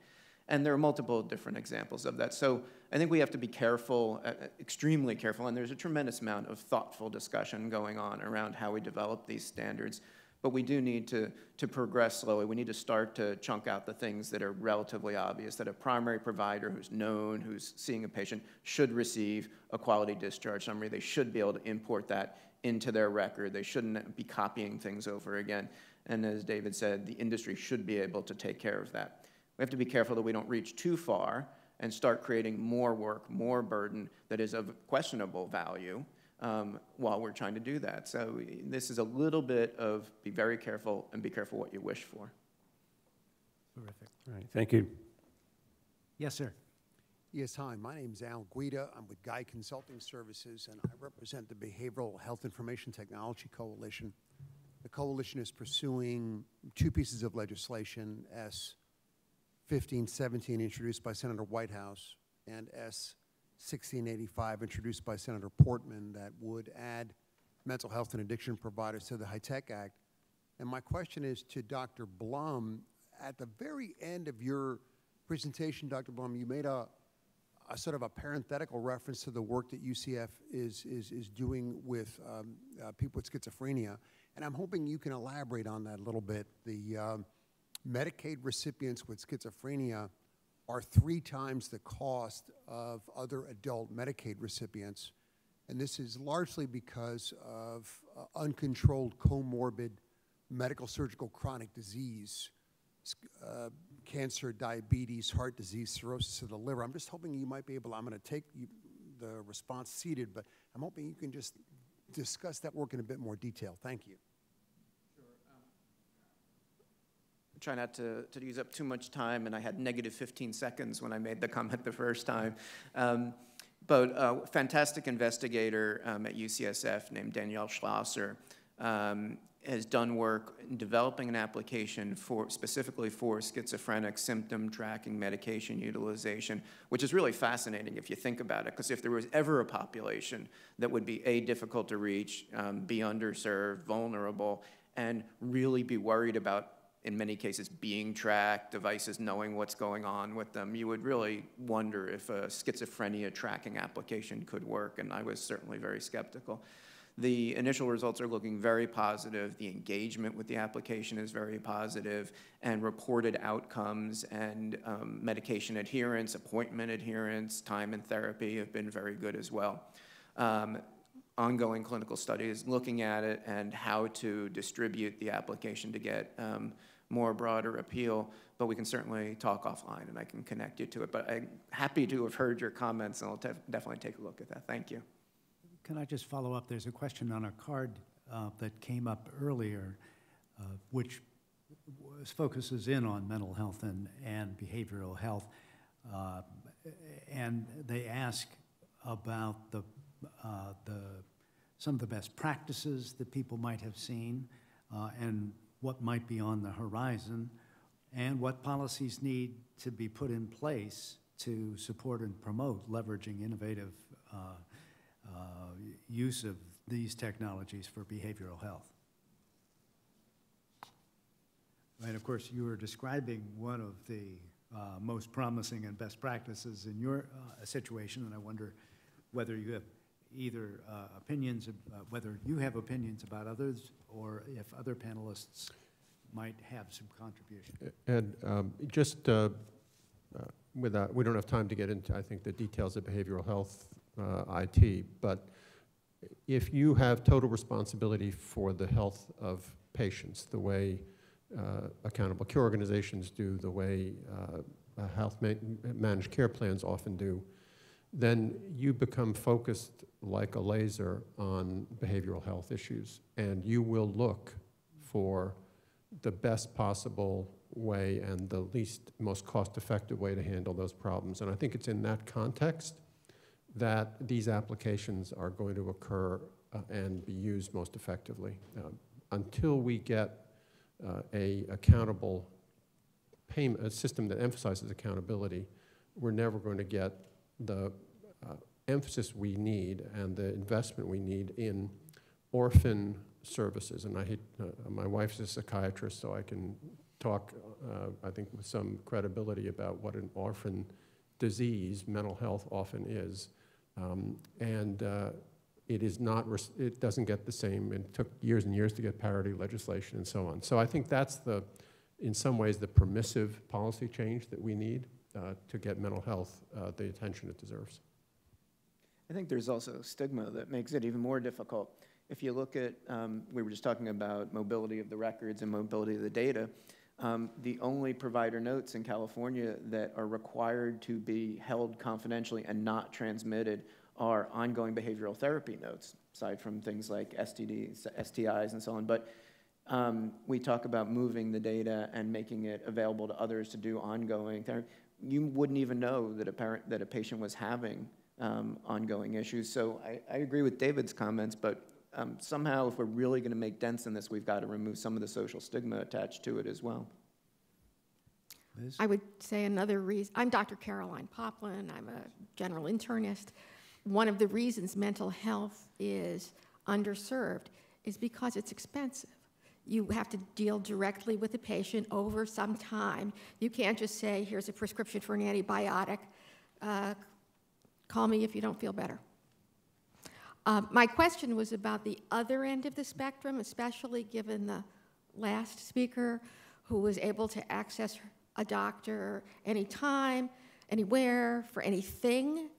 S3: And there are multiple different examples of that. So I think we have to be careful, extremely careful, and there's a tremendous amount of thoughtful discussion going on around how we develop these standards. But we do need to progress slowly. We need to start to chunk out the things that are relatively obvious, that a primary provider who's known, who's seeing a patient, should receive a quality discharge summary. They should be able to import that into their record. They shouldn't be copying things over again. And as David said, the industry should be able to take care of that. We have to be careful that we don't reach too far and start creating more work, more burden that is of questionable value while we're trying to do that. So this is a little bit of be very careful and be careful what you wish for.
S1: Terrific.
S7: All right, thank you.
S1: Yes, sir.
S8: Yes, hi, my name's Al Guida. I'm with Guy Consulting Services, and I represent the Behavioral Health Information Technology Coalition. The coalition is pursuing 2 pieces of legislation, S-1517, introduced by Senator Whitehouse, and S-1685, introduced by Senator Portman, that would add mental health and addiction providers to the HITECH Act. And my question is to Dr. Blum, at the very end of your presentation, Dr. Blum, you made a sort of a parenthetical reference to the work that UCF is doing with people with schizophrenia, and I'm hoping you can elaborate on that a little bit. The Medicaid recipients with schizophrenia are 3 times the cost of other adult Medicaid recipients, and this is largely because of uncontrolled comorbid medical surgical chronic disease, cancer, diabetes, heart disease, cirrhosis of the liver. I'm just hoping you might be able, I'm going to take the response seated, but I'm hoping you can just discuss that work in a bit more detail. Thank you.
S3: Try not to use up too much time, and I had negative 15 seconds when I made the comment the first time. But a fantastic investigator at UCSF named Danielle Schlosser has done work in developing an application specifically for schizophrenic symptom tracking medication utilization, which is really fascinating if you think about it, because if there was ever a population that would be A, difficult to reach, be underserved, vulnerable, and really be worried about, in many cases, being tracked, devices knowing what's going on with them, you would really wonder if a schizophrenia tracking application could work, and I was certainly very skeptical. The initial results are looking very positive. The engagement with the application is very positive, and reported outcomes and medication adherence, appointment adherence, time in therapy have been very good as well. Ongoing clinical studies looking at it and how to distribute the application to get more broader appeal, but we can certainly talk offline and I can connect you to it. But I'm happy to have heard your comments, and I'll definitely take a look at that. Thank you.
S1: Can I just follow up? There's a question on a card that came up earlier, which focuses in on mental health and behavioral health. And they ask about some of the best practices that people might have seen and what might be on the horizon, and what policies need to be put in place to support and promote leveraging innovative use of these technologies for behavioral health. And of course, you were describing one of the most promising and best practices in your situation, and I wonder whether you have either whether you have opinions about others, or if other panelists might have some contribution.
S2: Ed, just without, we don't have time to get into, I think, the details of behavioral health IT, but if you have total responsibility for the health of patients, the way accountable care organizations do, the way health managed care plans often do, then you become focused like a laser on behavioral health issues, and you will look for the best possible way and the most cost-effective way to handle those problems. And I think it's in that context that these applications are going to occur and be used most effectively. Until we get a accountable payment, a system that emphasizes accountability, we're never going to get the emphasis we need and the investment we need in orphan services. And I hate, my wife's a psychiatrist, so I can talk, I think, with some credibility about what an orphan disease mental health often is. It is not, it doesn't get the same, it took years and years to get parity legislation and so on. So I think that's in some ways, the permissive policy change that we need to get mental health the attention it deserves.
S3: I think there's also stigma that makes it even more difficult. If you look at, we were just talking about mobility of the records and mobility of the data, the only provider notes in California that are required to be held confidentially and not transmitted are ongoing behavioral therapy notes, aside from things like STDs, STIs, and so on. But we talk about moving the data and making it available to others to do ongoing therapy. You wouldn't even know that a patient was having ongoing issues. So I agree with David's comments, but somehow if we're really going to make dents in this, we've got to remove some of the social stigma attached to it as well.
S1: Liz?
S9: I would say another reason, I'm Dr. Caroline Poplin, I'm a general internist. One of the reasons mental health is underserved is because it's expensive. You have to deal directly with the patient over some time. You can't just say, here's a prescription for an antibiotic. Call me if you don't feel better. My question was about the other end of the spectrum, especially given the last speaker who was able to access a doctor anytime, anywhere, for anything.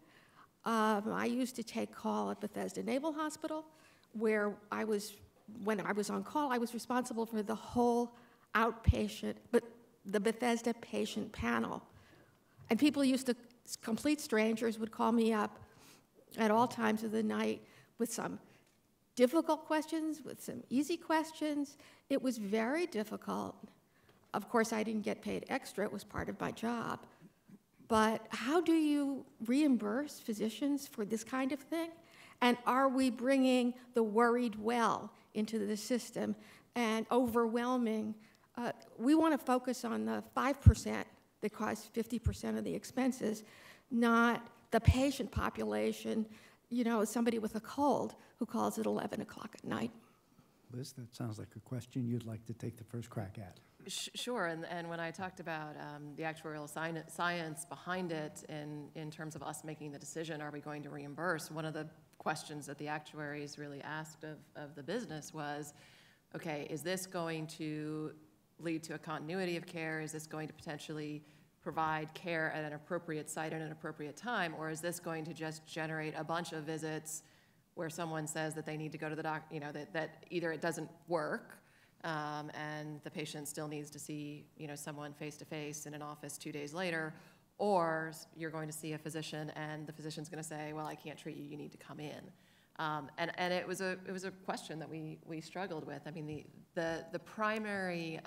S9: I used to take call at Bethesda Naval Hospital, where when I was on call, I was responsible for the whole outpatient, but the Bethesda patient panel. And people complete strangers would call me up at all times of the night with some difficult questions, with some easy questions. It was very difficult. Of course, I didn't get paid extra. It was part of my job. But how do you reimburse physicians for this kind of thing? And are we bringing the worried well into the system and overwhelming? We want to focus on the 5% that cause 50% of the expenses, not the patient population, somebody with a cold who calls at 11 o'clock at night.
S1: Liz, that sounds like a question you'd like to take the first crack at.
S5: Sure, and when I talked about the actuarial science behind it in terms of us making the decision, are we going to reimburse, one of the questions that the actuaries really asked of the business was, okay, is this going to lead to a continuity of care? Is this going to potentially provide care at an appropriate site at an appropriate time? Or is this going to just generate a bunch of visits where someone says that they need to go to the doctor, that either it doesn't work and the patient still needs to see, someone face-to-face in an office 2 days later, or you're going to see a physician and the physician's going to say, well, I can't treat you, you need to come in. And it was a question that we struggled with. I mean, the primary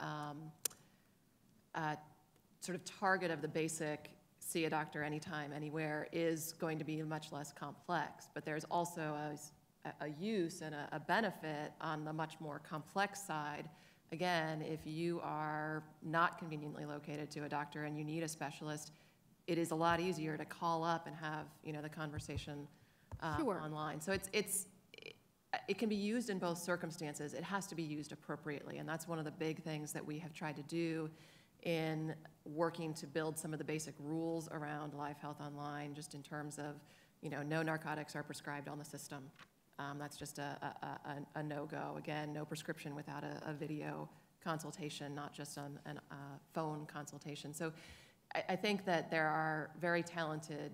S5: sort of target of the basic see a doctor anytime, anywhere is going to be much less complex, but there's also a use and a benefit on the much more complex side. Again, if you are not conveniently located to a doctor and you need a specialist, it is a lot easier to call up and have the conversation
S9: Sure.
S5: online. So it can be used in both circumstances. It has to be used appropriately, and that's one of the big things that we have tried to do in working to build some of the basic rules around Live Health Online, just in terms of, no narcotics are prescribed on the system. That's just a no-go. Again, no prescription without a video consultation, not just on a phone consultation. So I think that there are very talented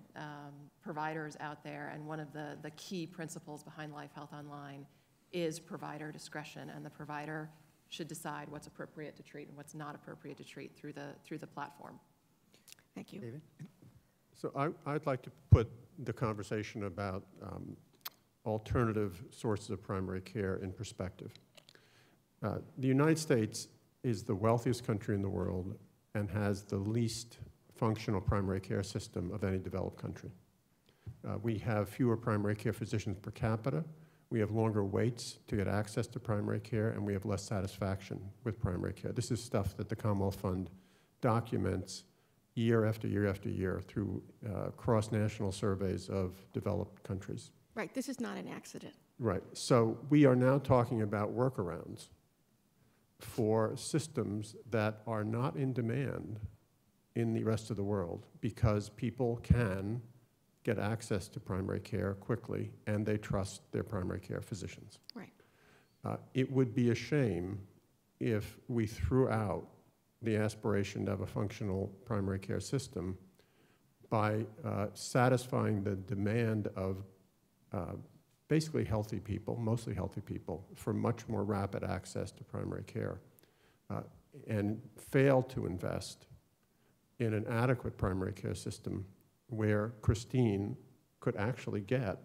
S5: providers out there, and one of the key principles behind Live Health Online is provider discretion, and the provider should decide what's appropriate to treat and what's not appropriate to treat through the platform.
S9: Thank you.
S1: David?
S2: So I'd like to put the conversation about alternative sources of primary care in perspective. The United States is the wealthiest country in the world and has the least functional primary care system of any developed country. We have fewer primary care physicians per capita. We have longer waits to get access to primary care, and we have less satisfaction with primary care. This is stuff that the Commonwealth Fund documents year after year after year through cross-national surveys of developed countries.
S9: Right, this is not an accident.
S2: Right, so we are now talking about workarounds for systems that are not in demand in the rest of the world because people can get access to primary care quickly and they trust their primary care physicians.
S9: Right.
S2: It would be a shame if we threw out the aspiration to have a functional primary care system by satisfying the demand of basically healthy people, mostly healthy people, for much more rapid access to primary care, and fail to invest in an adequate primary care system where Christine could actually get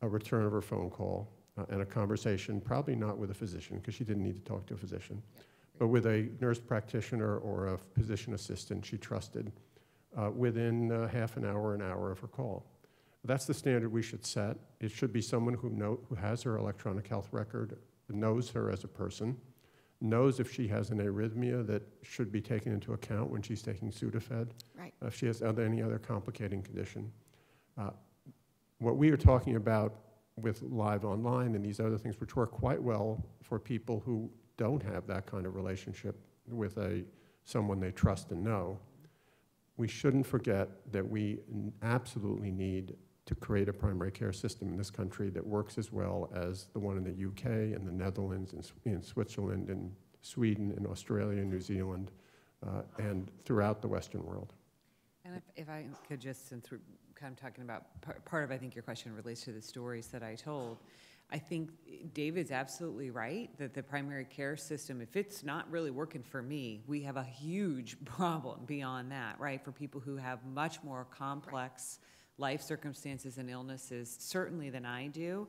S2: a return of her phone call and a conversation, probably not with a physician, because she didn't need to talk to a physician, but with a nurse practitioner or a physician assistant she trusted within half an hour of her call. That's the standard we should set. It should be someone who has her electronic health record, knows her as a person, knows if she has an arrhythmia that should be taken into account when she's taking Sudafed,
S9: Right.
S2: if she has any other complicating condition. What we are talking about with Live Online and these other things, which work quite well for people who don't have that kind of relationship with someone they trust and know, we shouldn't forget that we absolutely need to create a primary care system in this country that works as well as the one in the UK and the Netherlands and in Switzerland and Sweden and Australia and New Zealand and throughout the Western world.
S6: And if I could just, since we're kind of talking about, part of, I think your question relates to the stories that I told. I think David's absolutely right that the primary care system, if it's not really working for me, we have a huge problem beyond that, right? For people who have much more complex life circumstances and illnesses, certainly than I do.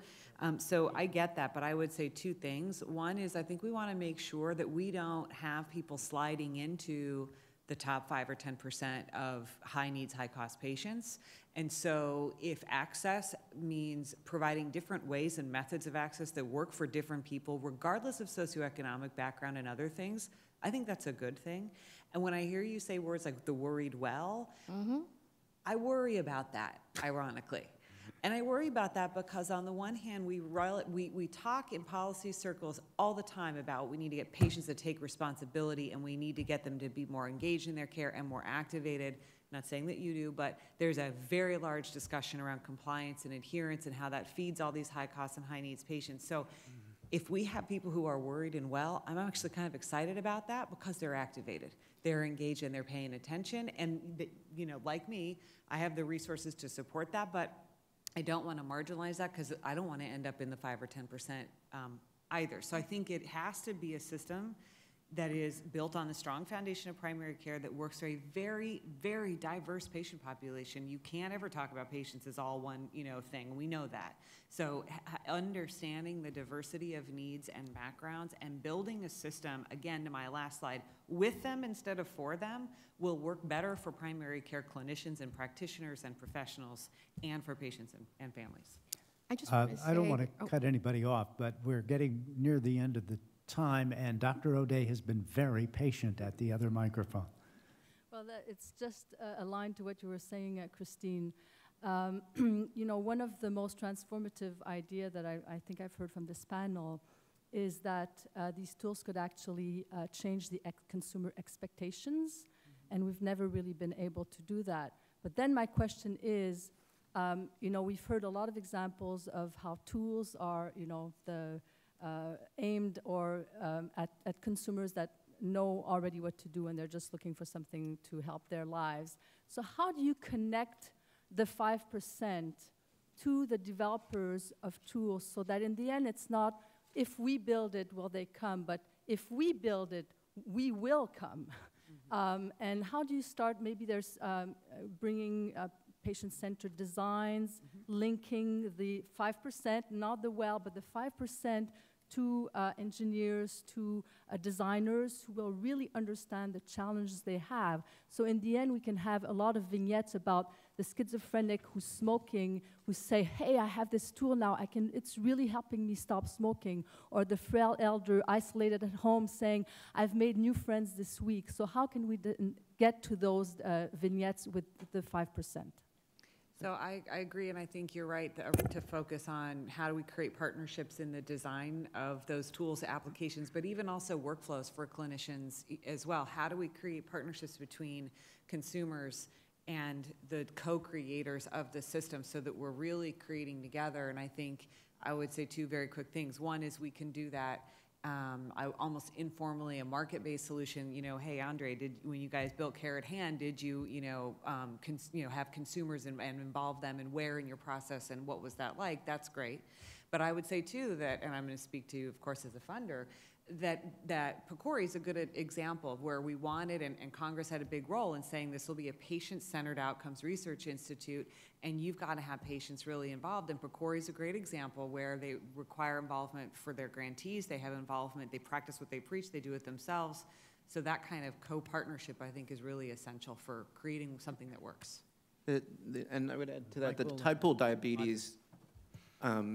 S6: So I get that, but I would say two things. One is I think we want to make sure that we don't have people sliding into the top 5 or 10% of high needs, high cost patients. And so if access means providing different ways and methods of access that work for different people, regardless of socioeconomic background and other things, I think that's a good thing. And when I hear you say words like the worried well, I worry about that, ironically. And I worry about that because on the one hand, we talk in policy circles all the time about we need to get patients to take responsibility and we need to get them to be more engaged in their care and more activated. Not saying that you do, but there's a very large discussion around compliance and adherence and how that feeds all these high cost and high needs patients. So if we have people who are worried and well, I'm actually kind of excited about that because they're activated. They're engaged and they're paying attention. And, you know, like me, I have the resources to support that, but I don't want to marginalize that because I don't want to end up in the 5 or 10% either. So I think it has to be a system that is built on the strong foundation of primary care that works for a very, very diverse patient population. You can't ever talk about patients as all one, you know, thing. We know that. So understanding the diversity of needs and backgrounds and building a system, again, to my last slide, with them instead of for them will work better for primary care clinicians and practitioners and professionals and for patients and families.
S9: I just want to say,
S1: I don't want to cut anybody off, but we're getting near the end of the time, and Dr. O'Day has been very patient at the other microphone.
S10: Well, it's just aligned to what you were saying, Christine. You know, one of the most transformative idea that I think I've heard from this panel is that these tools could actually change the consumer expectations, and we've never really been able to do that. But then my question is, you know, we've heard a lot of examples of how tools are, you know, aimed or at consumers that know already what to do and they're just looking for something to help their lives. So how do you connect the 5% to the developers of tools so that in the end it's not if we build it will they come, but if we build it we will come. And how do you start? Maybe there's bringing patient-centered designs, linking the 5%, not the well, but the 5% to engineers, to designers who will really understand the challenges they have. So in the end, we can have a lot of vignettes about the schizophrenic who's smoking, who say, hey, I have this tool now, it's really helping me stop smoking. Or the frail elder isolated at home saying, I've made new friends this week. So how can we get to those vignettes with the 5%?
S6: So I agree, and I think you're right to focus on how do we create partnerships in the design of those tools, applications, but even also workflows for clinicians as well. How do we create partnerships between consumers and the co-creators of the system so that we're really creating together? And I think I would say two very quick things. One is we can do that almost informally, a market-based solution. You know, hey, Andre, when you guys built Care at Hand, did you, have consumers and involve them and where in your process and what was that like? That's great. But I would say too that, and I'm going to speak to you, of course, as a funder, that PCORI is a good example of where we wanted, and Congress had a big role in saying this will be a patient-centered outcomes research institute, and you've got to have patients really involved. And PCORI is a great example where they require involvement for their grantees. They have involvement. They practice what they preach. They do it themselves. So that kind of co-partnership, I think, is really essential for creating something that works.
S3: And I would add to that, the type 2 diabetes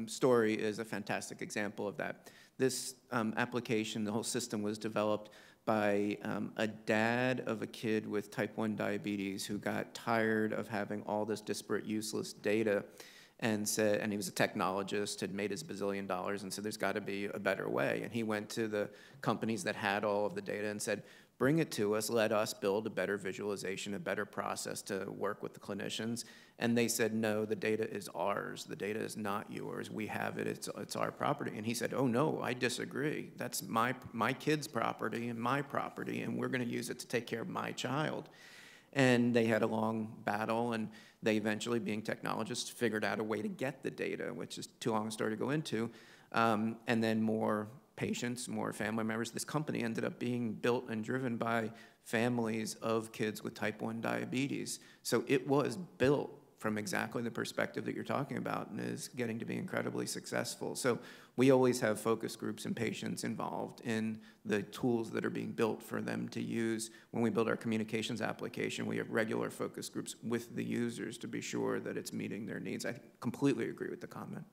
S3: story is a fantastic example of that. This application, the whole system was developed by a dad of a kid with type 1 diabetes who got tired of having all this disparate, useless data and said, and he was a technologist, had made his bazillion dollars, and said, there's got to be a better way. And he went to the companies that had all of the data and said, bring it to us, let us build a better visualization, a better process to work with the clinicians. And they said, no, the data is ours. The data is not yours. We have it, it's our property. And he said, oh no, I disagree. That's my kid's property and my property, and we're gonna use it to take care of my child. And they had a long battle, and they eventually, being technologists, figured out a way to get the data, which is too long a story to go into. And then more patients, more family members. This company ended up being built and driven by families of kids with type 1 diabetes. So it was built from exactly the perspective that you're talking about, and is getting to be incredibly successful. So we always have focus groups and patients involved in the tools that are being built for them to use. When we build our communications application, we have regular focus groups with the users to be sure that it's meeting their needs. I completely agree with the comment.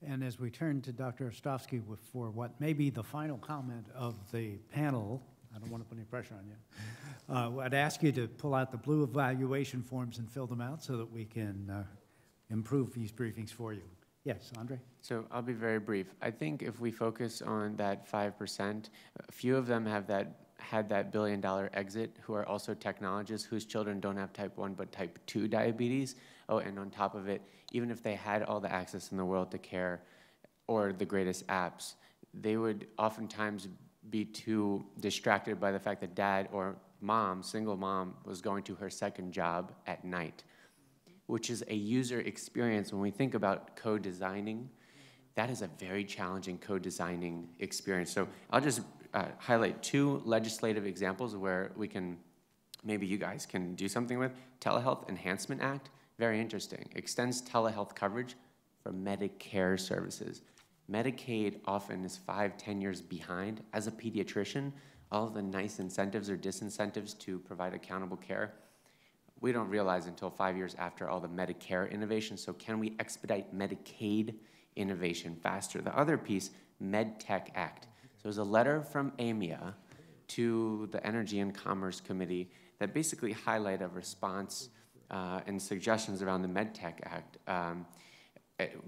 S1: And as we turn to Dr. Ostrovsky for what may be the final comment of the panel, I don't want to put any pressure on you. I'd ask you to pull out the blue evaluation forms and fill them out so that we can improve these briefings for you. Yes, Andre?
S4: So I'll be very brief. I think if we focus on that 5%, a few of them have had that billion-dollar exit who are also technologists whose children don't have type 1 but type 2 diabetes. Oh, and on top of it, even if they had all the access in the world to care or the greatest apps, they would oftentimes be too distracted by the fact that dad or mom, single mom, was going to her second job at night, which is a user experience. When we think about co-designing, that is a very challenging co-designing experience. So I'll just highlight two legislative examples where we can, maybe you guys can do something with. Telehealth Enhancement Act, very interesting. Extends telehealth coverage for Medicare services. Medicaid often is 5-10 years behind. As a pediatrician, all of the nice incentives or disincentives to provide accountable care, we don't realize until 5 years after all the Medicare innovation. So can we expedite Medicaid innovation faster? The other piece, MedTech Act. So there's a letter from AMIA to the Energy and Commerce Committee that basically highlight a response and suggestions around the MedTech Act,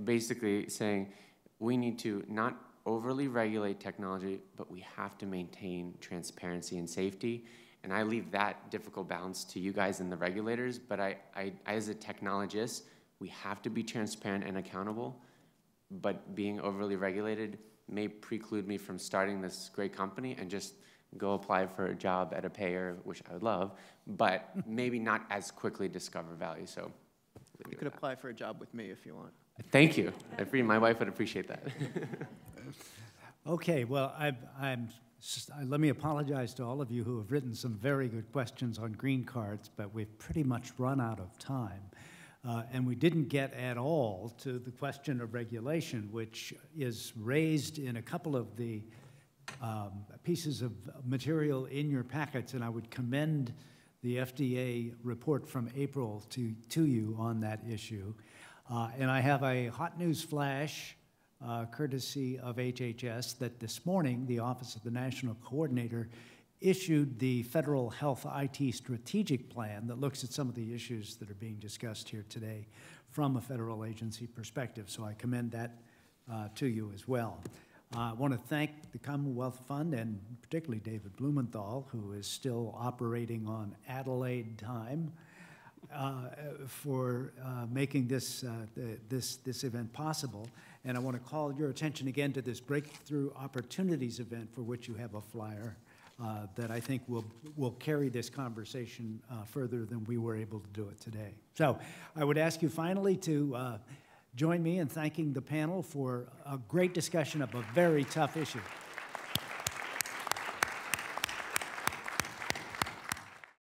S4: basically saying we need to not overly regulate technology, but we have to maintain transparency and safety. And I leave that difficult balance to you guys and the regulators, but I as a technologist, we have to be transparent and accountable, but being overly regulated may preclude me from starting this great company and just go apply for a job at a payer, which I would love, but maybe not as quickly discover value. So
S3: you could apply for a job with me if you want.
S4: Thank you. My wife would appreciate that.
S1: Okay, well, let me apologize to all of you who have written some very good questions on green cards, but we've pretty much run out of time. And we didn't get at all to the question of regulation, which is raised in a couple of the pieces of material in your packets, and I would commend the FDA report from April to you on that issue. And I have a hot news flash, courtesy of HHS, that this morning the Office of the National Coordinator issued the Federal Health IT Strategic Plan that looks at some of the issues that are being discussed here today from a federal agency perspective. So I commend that to you as well. I want to thank the Commonwealth Fund and particularly David Blumenthal, who is still operating on Adelaide time, for making this event possible. And I want to call your attention again to this Breakthrough Opportunities event, for which you have a flyer that I think will carry this conversation further than we were able to do it today. So I would ask you finally to join me in thanking the panel for a great discussion of a very tough issue.